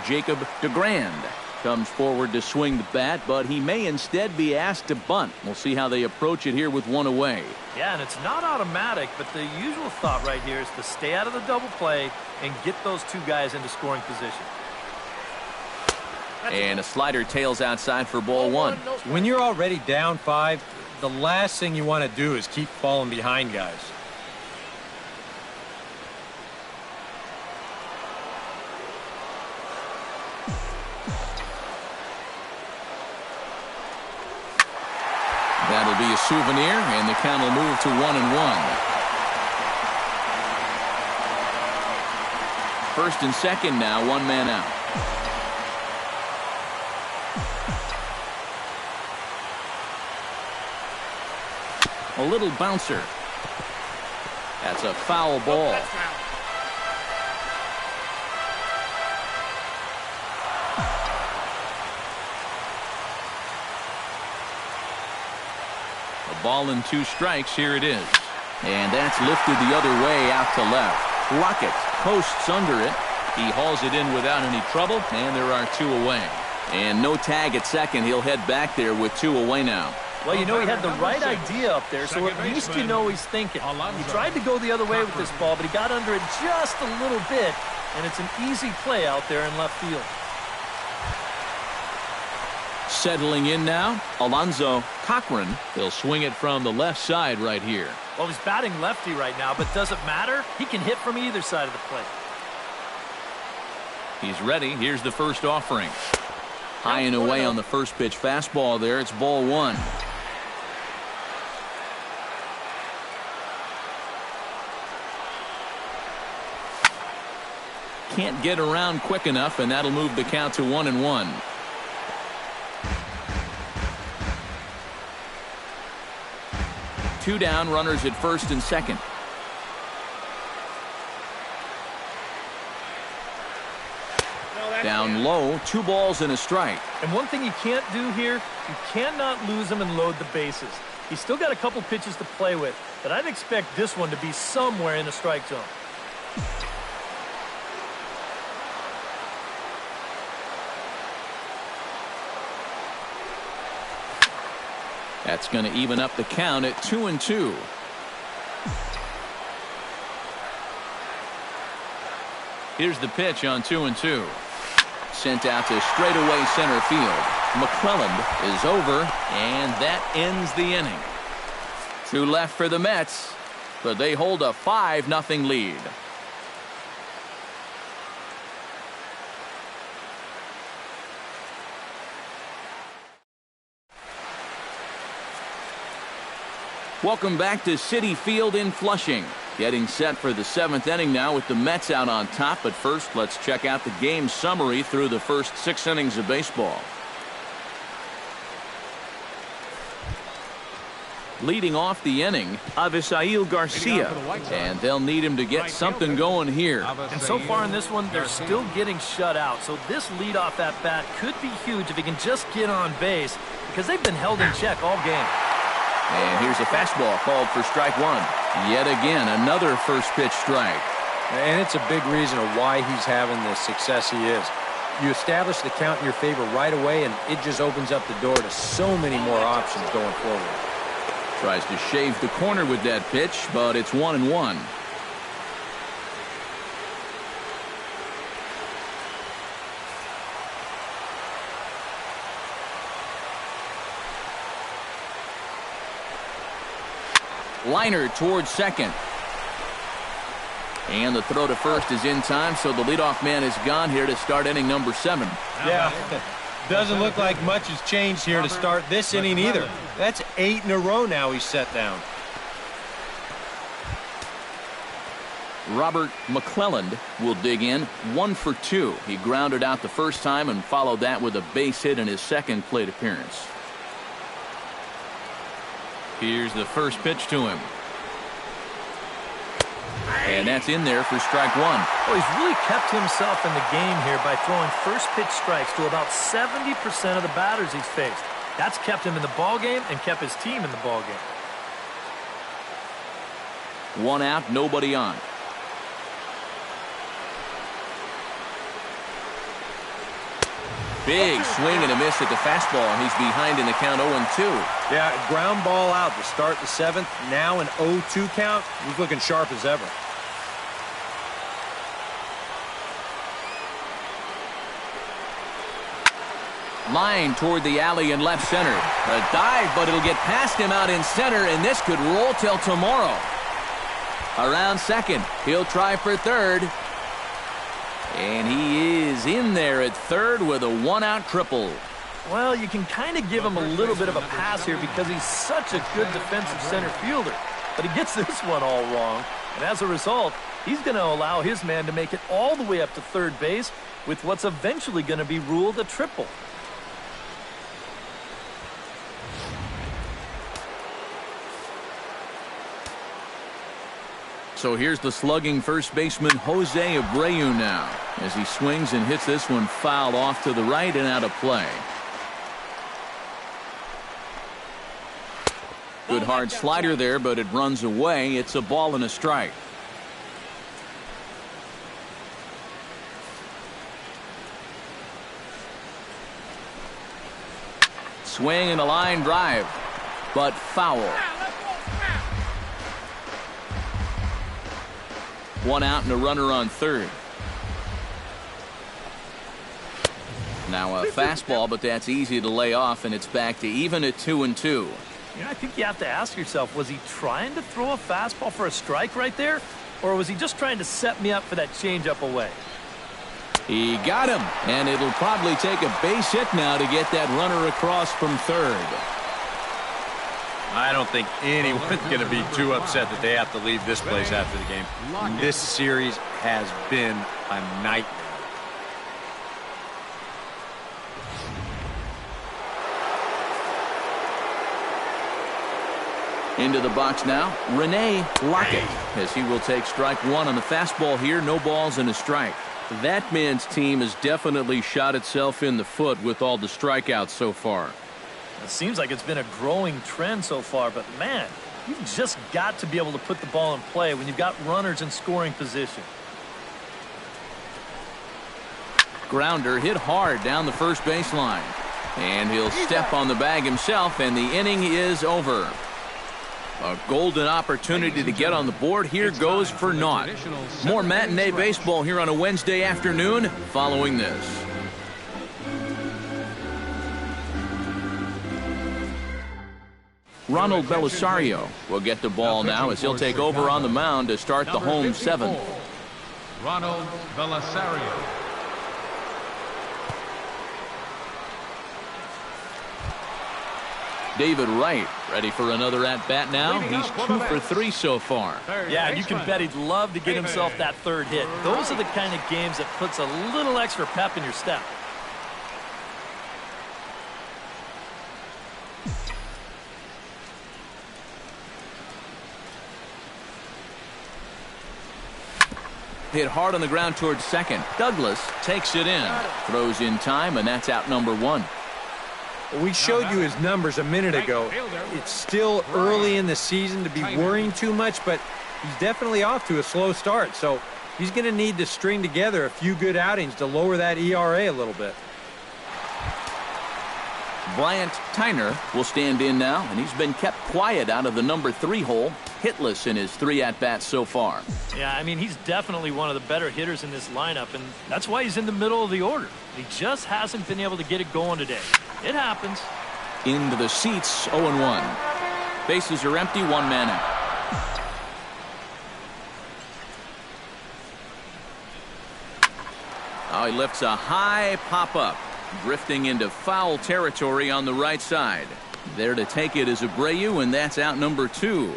Jacob DeGrand comes forward to swing the bat, but he may instead be asked to bunt. We'll see how they approach it here with one away. Yeah, and it's not automatic, but the usual thought right here is to stay out of the double play and get those two guys into scoring position. And a slider tails outside for ball one. When you're already down 5, the last thing you want to do is keep falling behind guys. That'll be a souvenir, and the count will move to 1-1. First and second now, one man out. A little bouncer. That's a foul ball. A ball and 2 strikes. Here it is. And that's lifted the other way out to left. Lockett posts under it. He hauls it in without any trouble, and there are 2 away. And no tag at second. He'll head back there with 2 away now. Well, you know, he had the right idea up there, so at least you know he's thinking. He tried to go the other way with this ball, but he got under it just a little bit, and it's an easy play out there in left field. Settling in now, Alonzo Cochran. He'll swing it from the left side right here. Well, he's batting lefty right now, but does it matter? He can hit from either side of the plate. He's ready. Here's the first offering. High and away on the first pitch fastball there. It's ball 1. Can't get around quick enough, and that'll move the count to 1-1. Two down, runners at first and second. Down low, 2 balls and a strike. And one thing you can't do here, you cannot lose him and load the bases. He's still got a couple pitches to play with, but I'd expect this one to be somewhere in the strike zone. That's going to even up the count at 2-2. Here's the pitch on 2-2. Sent out to straightaway center field. McClelland is over, and that ends the inning. 2 left for the Mets, but they hold a 5-0 lead. Welcome back to Citi Field in Flushing. Getting set for the 7th inning now with the Mets out on top. But first, let's check out the game summary through the first 6 innings of baseball. Leading off the inning, Avisail Garcia. And they'll need him to get something going here. And so far in this one, they're still getting shut out. So this leadoff at bat could be huge if he can just get on base, because they've been held in check all game. And here's a fastball called for strike 1. Yet again, another first pitch strike. And it's a big reason of why he's having the success he is. You establish the count in your favor right away, and it just opens up the door to so many more options going forward. Tries to shave the corner with that pitch, but it's 1-1. Liner towards second. And the throw to first is in time, so the leadoff man is gone here to start inning number 7. Yeah, doesn't look like much has changed here to start this inning either. That's 8 in a row now he's set down. Robert McClelland will dig in, 1 for 2. He grounded out the first time and followed that with a base hit in his second plate appearance. Here's the first pitch to him. And that's in there for strike 1. Well, he's really kept himself in the game here by throwing first pitch strikes to about 70% of the batters he's faced. That's kept him in the ballgame and kept his team in the ballgame. 1 out, nobody on. Big swing and a miss at the fastball, and he's behind in the count 0-2. Yeah, ground ball out to start the 7th. Now an 0-2 count. He's looking sharp as ever. Line toward the alley in left center. A dive, but it'll get past him out in center, and this could roll till tomorrow. Around second. He'll try for third. And he is in there at third with a 1-out triple. Well, you can kind of give him a little bit of a pass here because he's such a good defensive center fielder. But he gets this one all wrong. And as a result, he's going to allow his man to make it all the way up to third base with what's eventually going to be ruled a triple. So here's the slugging first baseman Jose Abreu now as he swings and hits this one foul off to the right and out of play. Good hard slider there, but it runs away. It's a ball and a strike. Swing and a line drive, but foul. 1 out and a runner on third. Now a fastball, but that's easy to lay off, and it's back to even at 2-2. You know, I think you have to ask yourself, was he trying to throw a fastball for a strike right there? Or was he just trying to set me up for that changeup away? He got him, and it'll probably take a base hit now to get that runner across from third. I don't think anyone's going to be too upset that they have to leave this place after the game. This series has been a nightmare. Into the box now, Rene Lockett, as he will take strike 1 on the fastball here. No balls and a strike. That man's team has definitely shot itself in the foot with all the strikeouts so far. It seems like it's been a growing trend so far, but man, you've just got to be able to put the ball in play when you've got runners in scoring position. Grounder hit hard down the first baseline. And he'll step on the bag himself, and the inning is over. A golden opportunity to get on the board here goes for naught. More matinee baseball here on a Wednesday afternoon following this. Ronald Belisario will get the ball now as he'll take over on the mound to start the home seventh. Ronald Belisario. David Wright ready for another at-bat now. He's 2 for 3 so far. Yeah, you can bet he'd love to get himself that third hit. Those are the kind of games that puts a little extra pep in your step. Hit hard on the ground towards second. Douglas takes it in. Throws in time, and that's out number 1. We showed you his numbers a minute ago. It's still early in the season to be worrying too much, but he's definitely off to a slow start. So he's going to need to string together a few good outings to lower that ERA a little bit. Bryant Tyner will stand in now, and he's been kept quiet out of the number 3 hole, hitless in his 3 at-bats so far. Yeah, I mean, he's definitely one of the better hitters in this lineup, and that's why he's in the middle of the order. He just hasn't been able to get it going today. It happens. Into the seats, 0-1. Bases are empty, 1 man out. Oh, he lifts a high pop-up, drifting into foul territory on the right side. There to take it is Abreu, and that's out number 2.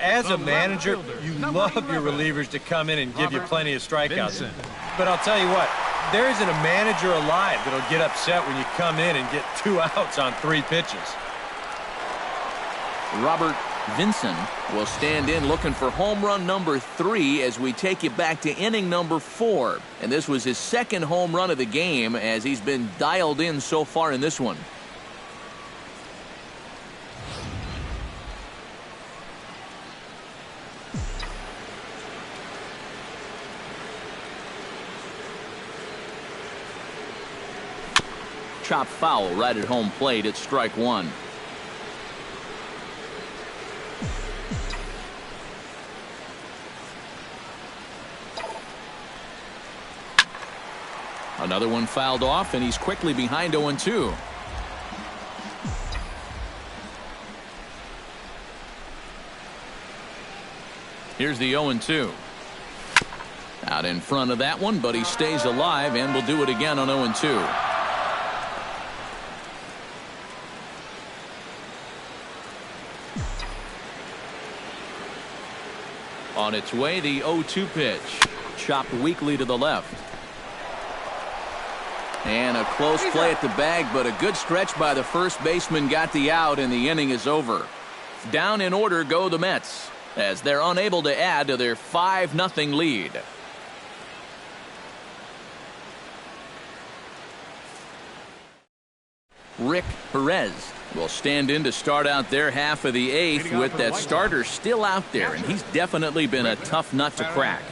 As a manager, you love your relievers to come in and give you plenty of strikeouts. But I'll tell you what, there isn't a manager alive that'll get upset when you come in and get 2 outs on 3 pitches. Robert Vinson will stand in looking for home run number 3 as we take you back to inning number 4. And this was his second home run of the game as he's been dialed in so far in this one. Chop foul right at home plate. It's strike 1. Another one fouled off, and he's quickly behind 0-2. Here's the 0-2. Out in front of that one, but he stays alive and will do it again on 0-2. On its way, the 0-2 pitch. Chopped weakly to the left. And a close play at the bag, but a good stretch by the first baseman got the out, and the inning is over. Down in order go the Mets, as they're unable to add to their 5-0 lead. Rick Perez will stand in to start out their half of the 8th with that starter still out there, and he's definitely been a tough nut to crack.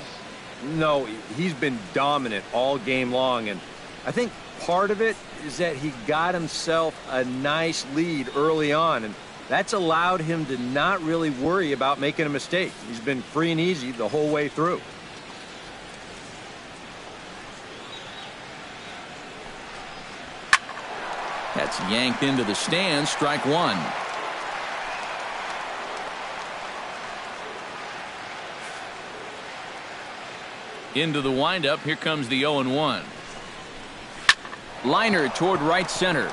No, he's been dominant all game long, and I think part of it is that he got himself a nice lead early on, and that's allowed him to not really worry about making a mistake. He's been free and easy the whole way through. That's yanked into the stands, strike 1. Into the windup, here comes the 0-1. Liner toward right center.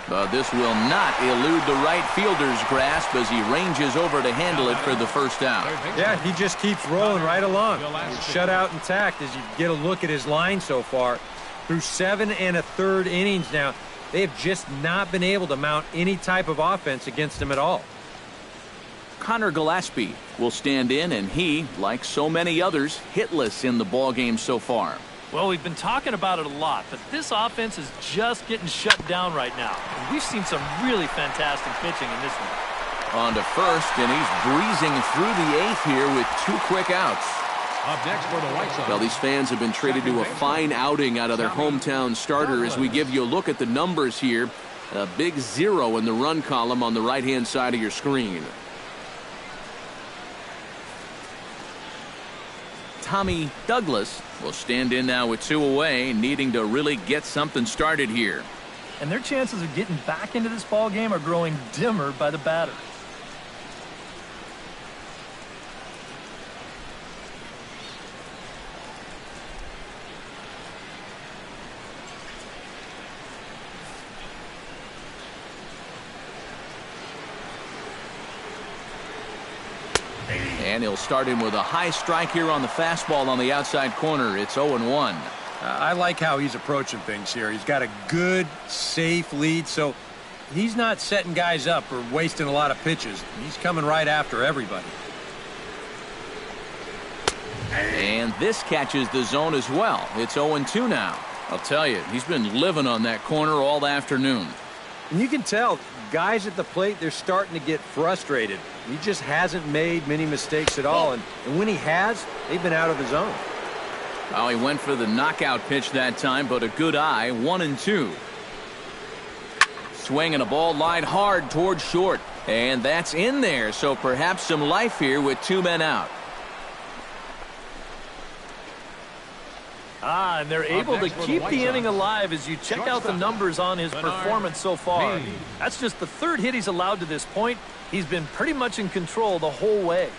But this will not elude the right fielder's grasp as he ranges over to handle it for the first out. Yeah, he just keeps rolling right along. He's shut out intact as you get a look at his line so far. Through 7 1/3 innings now, they have just not been able to mount any type of offense against him at all. Connor Gillespie will stand in, and he, like so many others, hitless in the ballgame so far. Well, we've been talking about it a lot, but this offense is just getting shut down right now. And we've seen some really fantastic pitching in this one. On to first, and he's breezing through the 8th here with 2 quick outs. Up next for the White Sox. Well, these fans have been treated to a fine outing out of their hometown starter as we give you a look at the numbers here. A big 0 in the run column on the right-hand side of your screen. Tommy Douglas will stand in now with 2 away, needing to really get something started here. And their chances of getting back into this ball game are growing dimmer by the batter. And he'll start him with a high strike here on the fastball on the outside corner. It's 0-1. I like how he's approaching things here. He's got a good, safe lead, so he's not setting guys up or wasting a lot of pitches. He's coming right after everybody. And this catches the zone as well. It's 0-2 now. I'll tell you, he's been living on that corner all afternoon. And you can tell, guys at the plate, they're starting to get frustrated. He just hasn't made many mistakes at all, and when he has, they've been out of the zone. Oh, he went for the knockout pitch that time, but a good eye. 1-2. Swinging a ball line hard towards short, and that's in there, so perhaps some life here with 2 men out. And they're able to keep the inning alive as you check out the numbers on his performance so far. That's just the 3rd hit he's allowed to this point. He's been pretty much in control the whole way.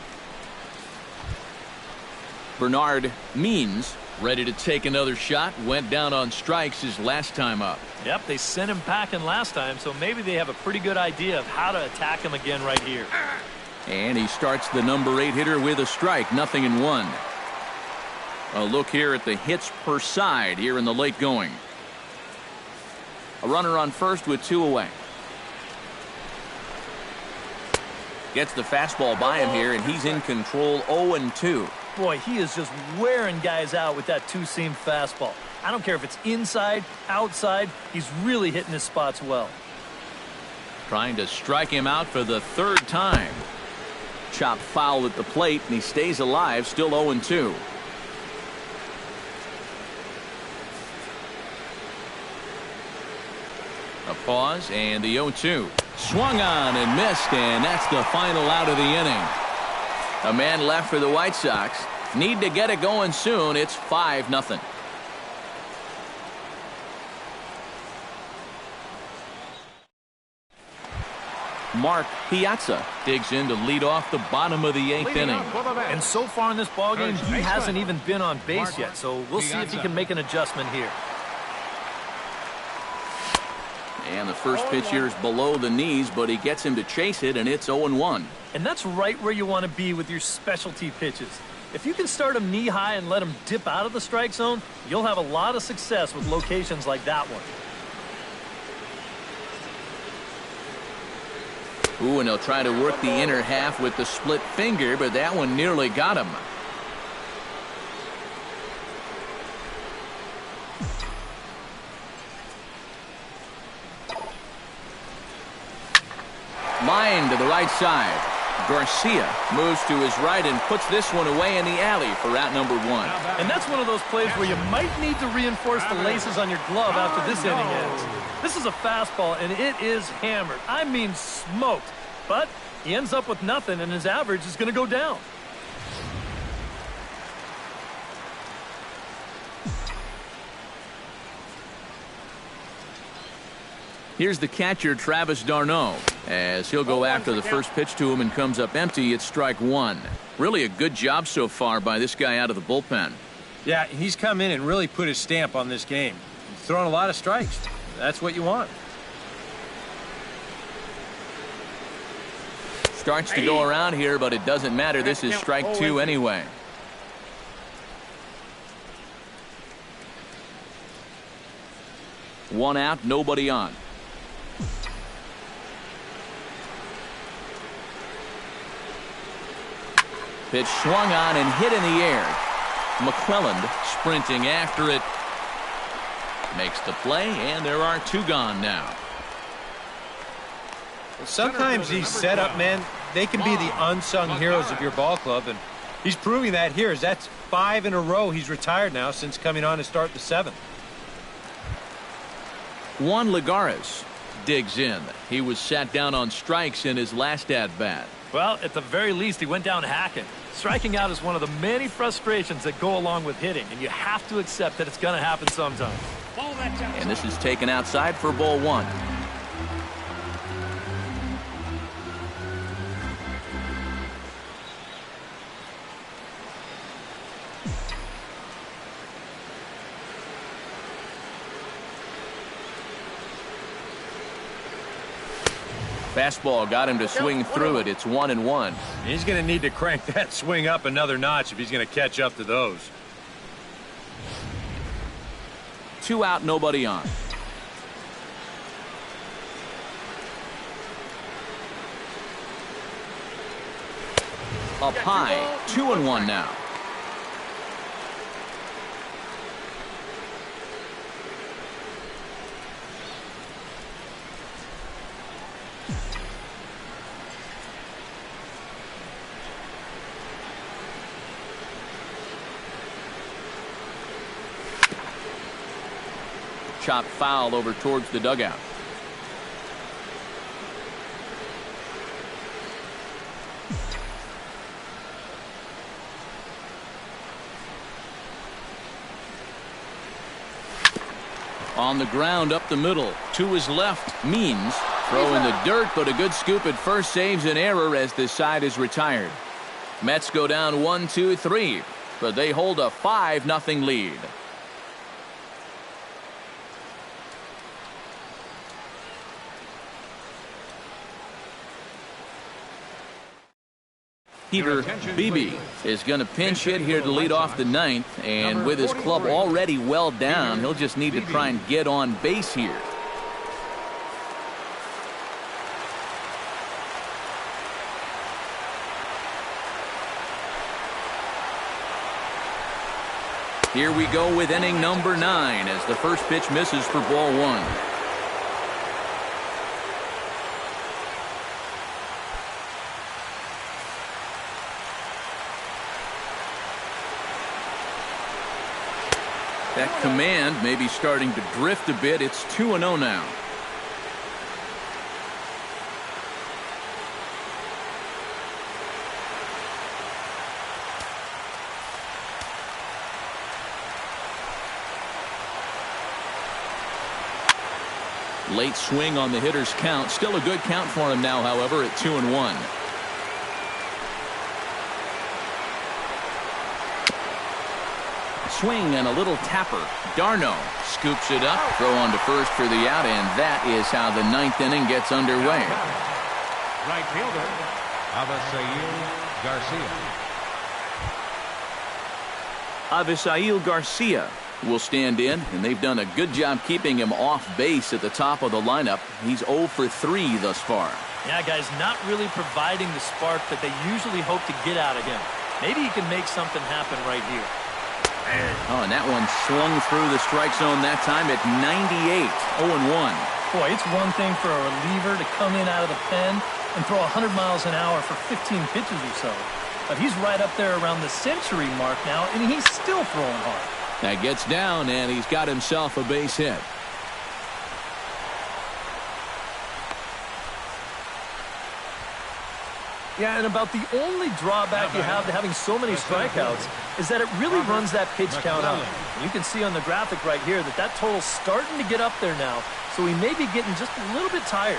Bernard Means ready to take another shot. Went down on strikes his last time up. Yep, they sent him packing last time, so maybe they have a pretty good idea of how to attack him again right here. And he starts the number 8 hitter with a strike. 0-1. A look here at the hits per side here in the late going. A runner on first with 2 away. Gets the fastball by him here, and he's in control. 0-2. Boy, he is just wearing guys out with that 2-seam fastball. I don't care if it's inside, outside, he's really hitting his spots well. Trying to strike him out for the 3rd time. Chop foul at the plate, and he stays alive, still 0-2. A pause, and the 0-2. Swung on and missed, and that's the final out of the inning. A man left for the White Sox. Need to get it going soon. It's 5-0. Mark Piazza digs in to lead off the bottom of the 8th inning. And so far in this ballgame, he hasn't even been on base yet, so we'll see if he can make an adjustment here. And the first pitch here is below the knees, but he gets him to chase it, and it's 0-1. And that's right where you want to be with your specialty pitches. If you can start them knee high and let them dip out of the strike zone, you'll have a lot of success with locations like that one. Ooh, and he'll try to work the inner half with the split finger, but that one nearly got him. Line to the right side. Garcia moves to his right and puts this one away in the alley for out number 1. And that's one of those plays where you might need to reinforce the laces on your glove after this inning ends. This is a fastball, and it is hammered. I mean smoked. But he ends up with nothing, and his average is going to go down. Here's the catcher, Travis d'Arnaud, as he'll go after the first pitch to him and comes up empty. It's strike 1. Really a good job so far by this guy out of the bullpen. Yeah, he's come in and really put his stamp on this game. He's throwing a lot of strikes. That's what you want. Starts to go around here, but it doesn't matter. This is strike 2 anyway. One out, nobody on. Pitch swung on and hit in the air. McClelland sprinting after it. Makes the play, and there are 2 gone now. Sometimes these setup men, they can be the unsung heroes of your ball club, and He's proving that here. That's 5 in a row he's retired now since coming on to start the 7th. Juan Lagares digs in. He was sat down on strikes in his last at-bat. Well, at the very least, he went down hacking. Striking out is one of the many frustrations that go along with hitting, and you have to accept that it's going to happen sometime. And this is taken outside for ball 1. Fastball got him to swing through it. It's 1-1. He's going to need to crank that swing up another notch if he's going to catch up to those. 2 out, nobody on. Up high, 2-1 now. Chop foul over towards the dugout. On the ground up the middle to his left. Means throw in the dirt, but a good scoop at first saves an error as this side is retired. Mets go down 1-2-3, but they hold a 5-0 lead. Peter Beebe is going to pinch hit here to lead off the 9th, and with his club already well down, he'll just need to try and get on base here. Here we go with inning number 9 as the first pitch misses for ball 1. That command may be starting to drift a bit. It's 2-0 now. Late swing on the hitter's count. Still a good count for him now, however, at 2-1. Swing and a little tapper. Darno scoops it up. Throw on to first for the out, and that is how the 9th inning gets underway. Right fielder, Avisail Avisail Garcia. Garcia will stand in, and they've done a good job keeping him off base at the top of the lineup. He's 0 for 3 thus far. Yeah, guys, not really providing the spark that they usually hope to get out of him. Maybe he can make something happen right here. Oh, and that one swung through the strike zone that time at 98, 0-1. Boy, it's one thing for a reliever to come in out of the pen and throw 100 miles an hour for 15 pitches or so. But he's right up there around the century mark now, and he's still throwing hard. That gets down, and he's got himself a base hit. Yeah, and about the only drawback you have to having so many strikeouts is that it really runs that pitch count up. And you can see on the graphic right here that that total's starting to get up there now, so he may be getting just a little bit tired.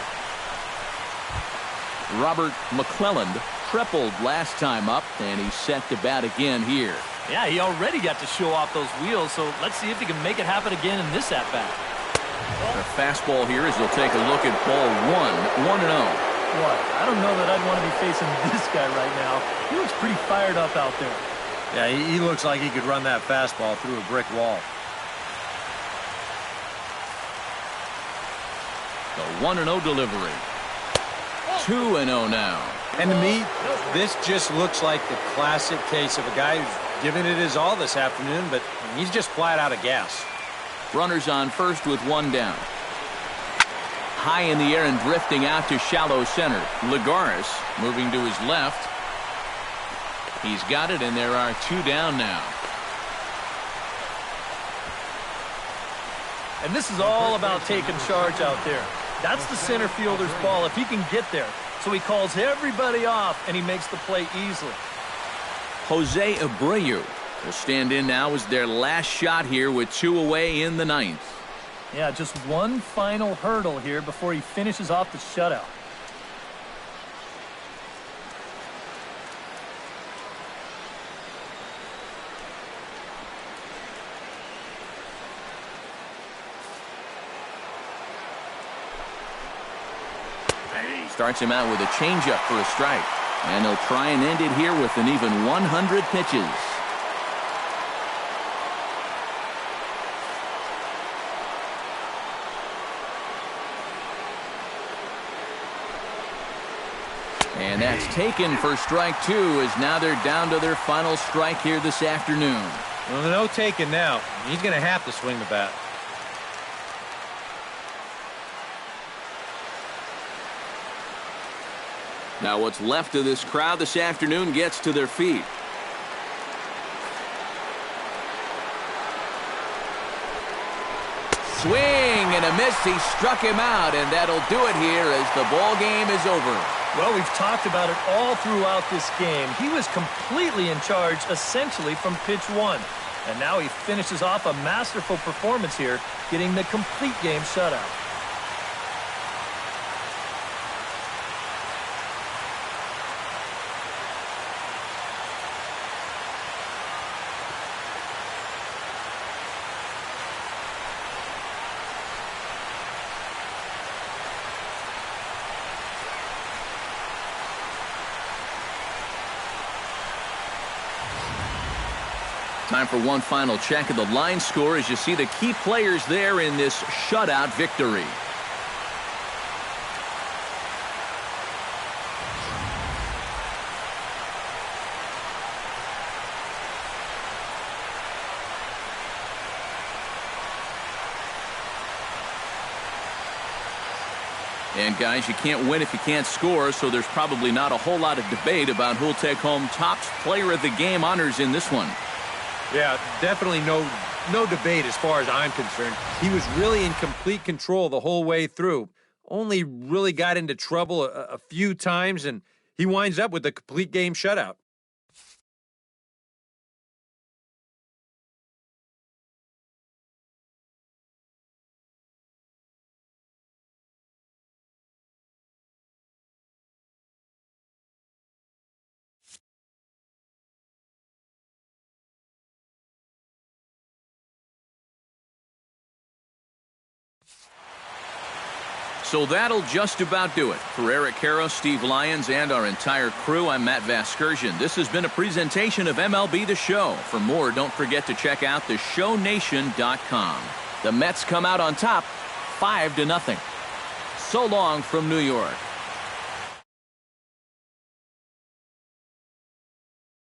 Robert McClelland tripled last time up, and he's set to bat again here. Yeah, he already got to show off those wheels, so let's see if he can make it happen again in this at-bat. The fastball here as he'll take a look at ball 1, 1-0. What? I don't know that I'd want to be facing this guy right now. He looks pretty fired up out there. Yeah, he looks like he could run that fastball through a brick wall. The 1-0 delivery. 2-0 now. And to me, this just looks like the classic case of a guy who's giving it his all this afternoon, but he's just flat out of gas. Runners on first with 1 down. High in the air and drifting out to shallow center. Lagares moving to his left. He's got it, and there are 2 down now. And this is all about taking charge out there. That's the center fielder's ball if he can get there. So he calls everybody off, and he makes the play easily. Jose Abreu will stand in now as their last shot here with 2 away in the 9th. Yeah, just one final hurdle here before he finishes off the shutout. Starts him out with a changeup for a strike. And he'll try and end it here with an even 100 pitches. And that's taken for strike 2, as now they're down to their final strike here this afternoon. Well, no taking now. He's going to have to swing the bat. Now what's left of this crowd this afternoon gets to their feet. Swing and a miss. He struck him out, and that'll do it here as the ball game is over. Well, we've talked about it all throughout this game. He was completely in charge, essentially, from pitch 1. And now he finishes off a masterful performance here, getting the complete game shutout. Time for one final check of the line score as you see the key players there in this shutout victory. And guys, you can't win if you can't score, so there's probably not a whole lot of debate about who'll take home top player of the game honors in this one. Yeah, definitely no debate as far as I'm concerned. He was really in complete control the whole way through. Only really got into trouble a few times, and he winds up with a complete game shutout. So that'll just about do it. For Eric Karros, Steve Lyons, and our entire crew, I'm Matt Vasgersian. This has been a presentation of MLB The Show. For more, don't forget to check out theshownation.com. The Mets come out on top, 5-0. So long from New York.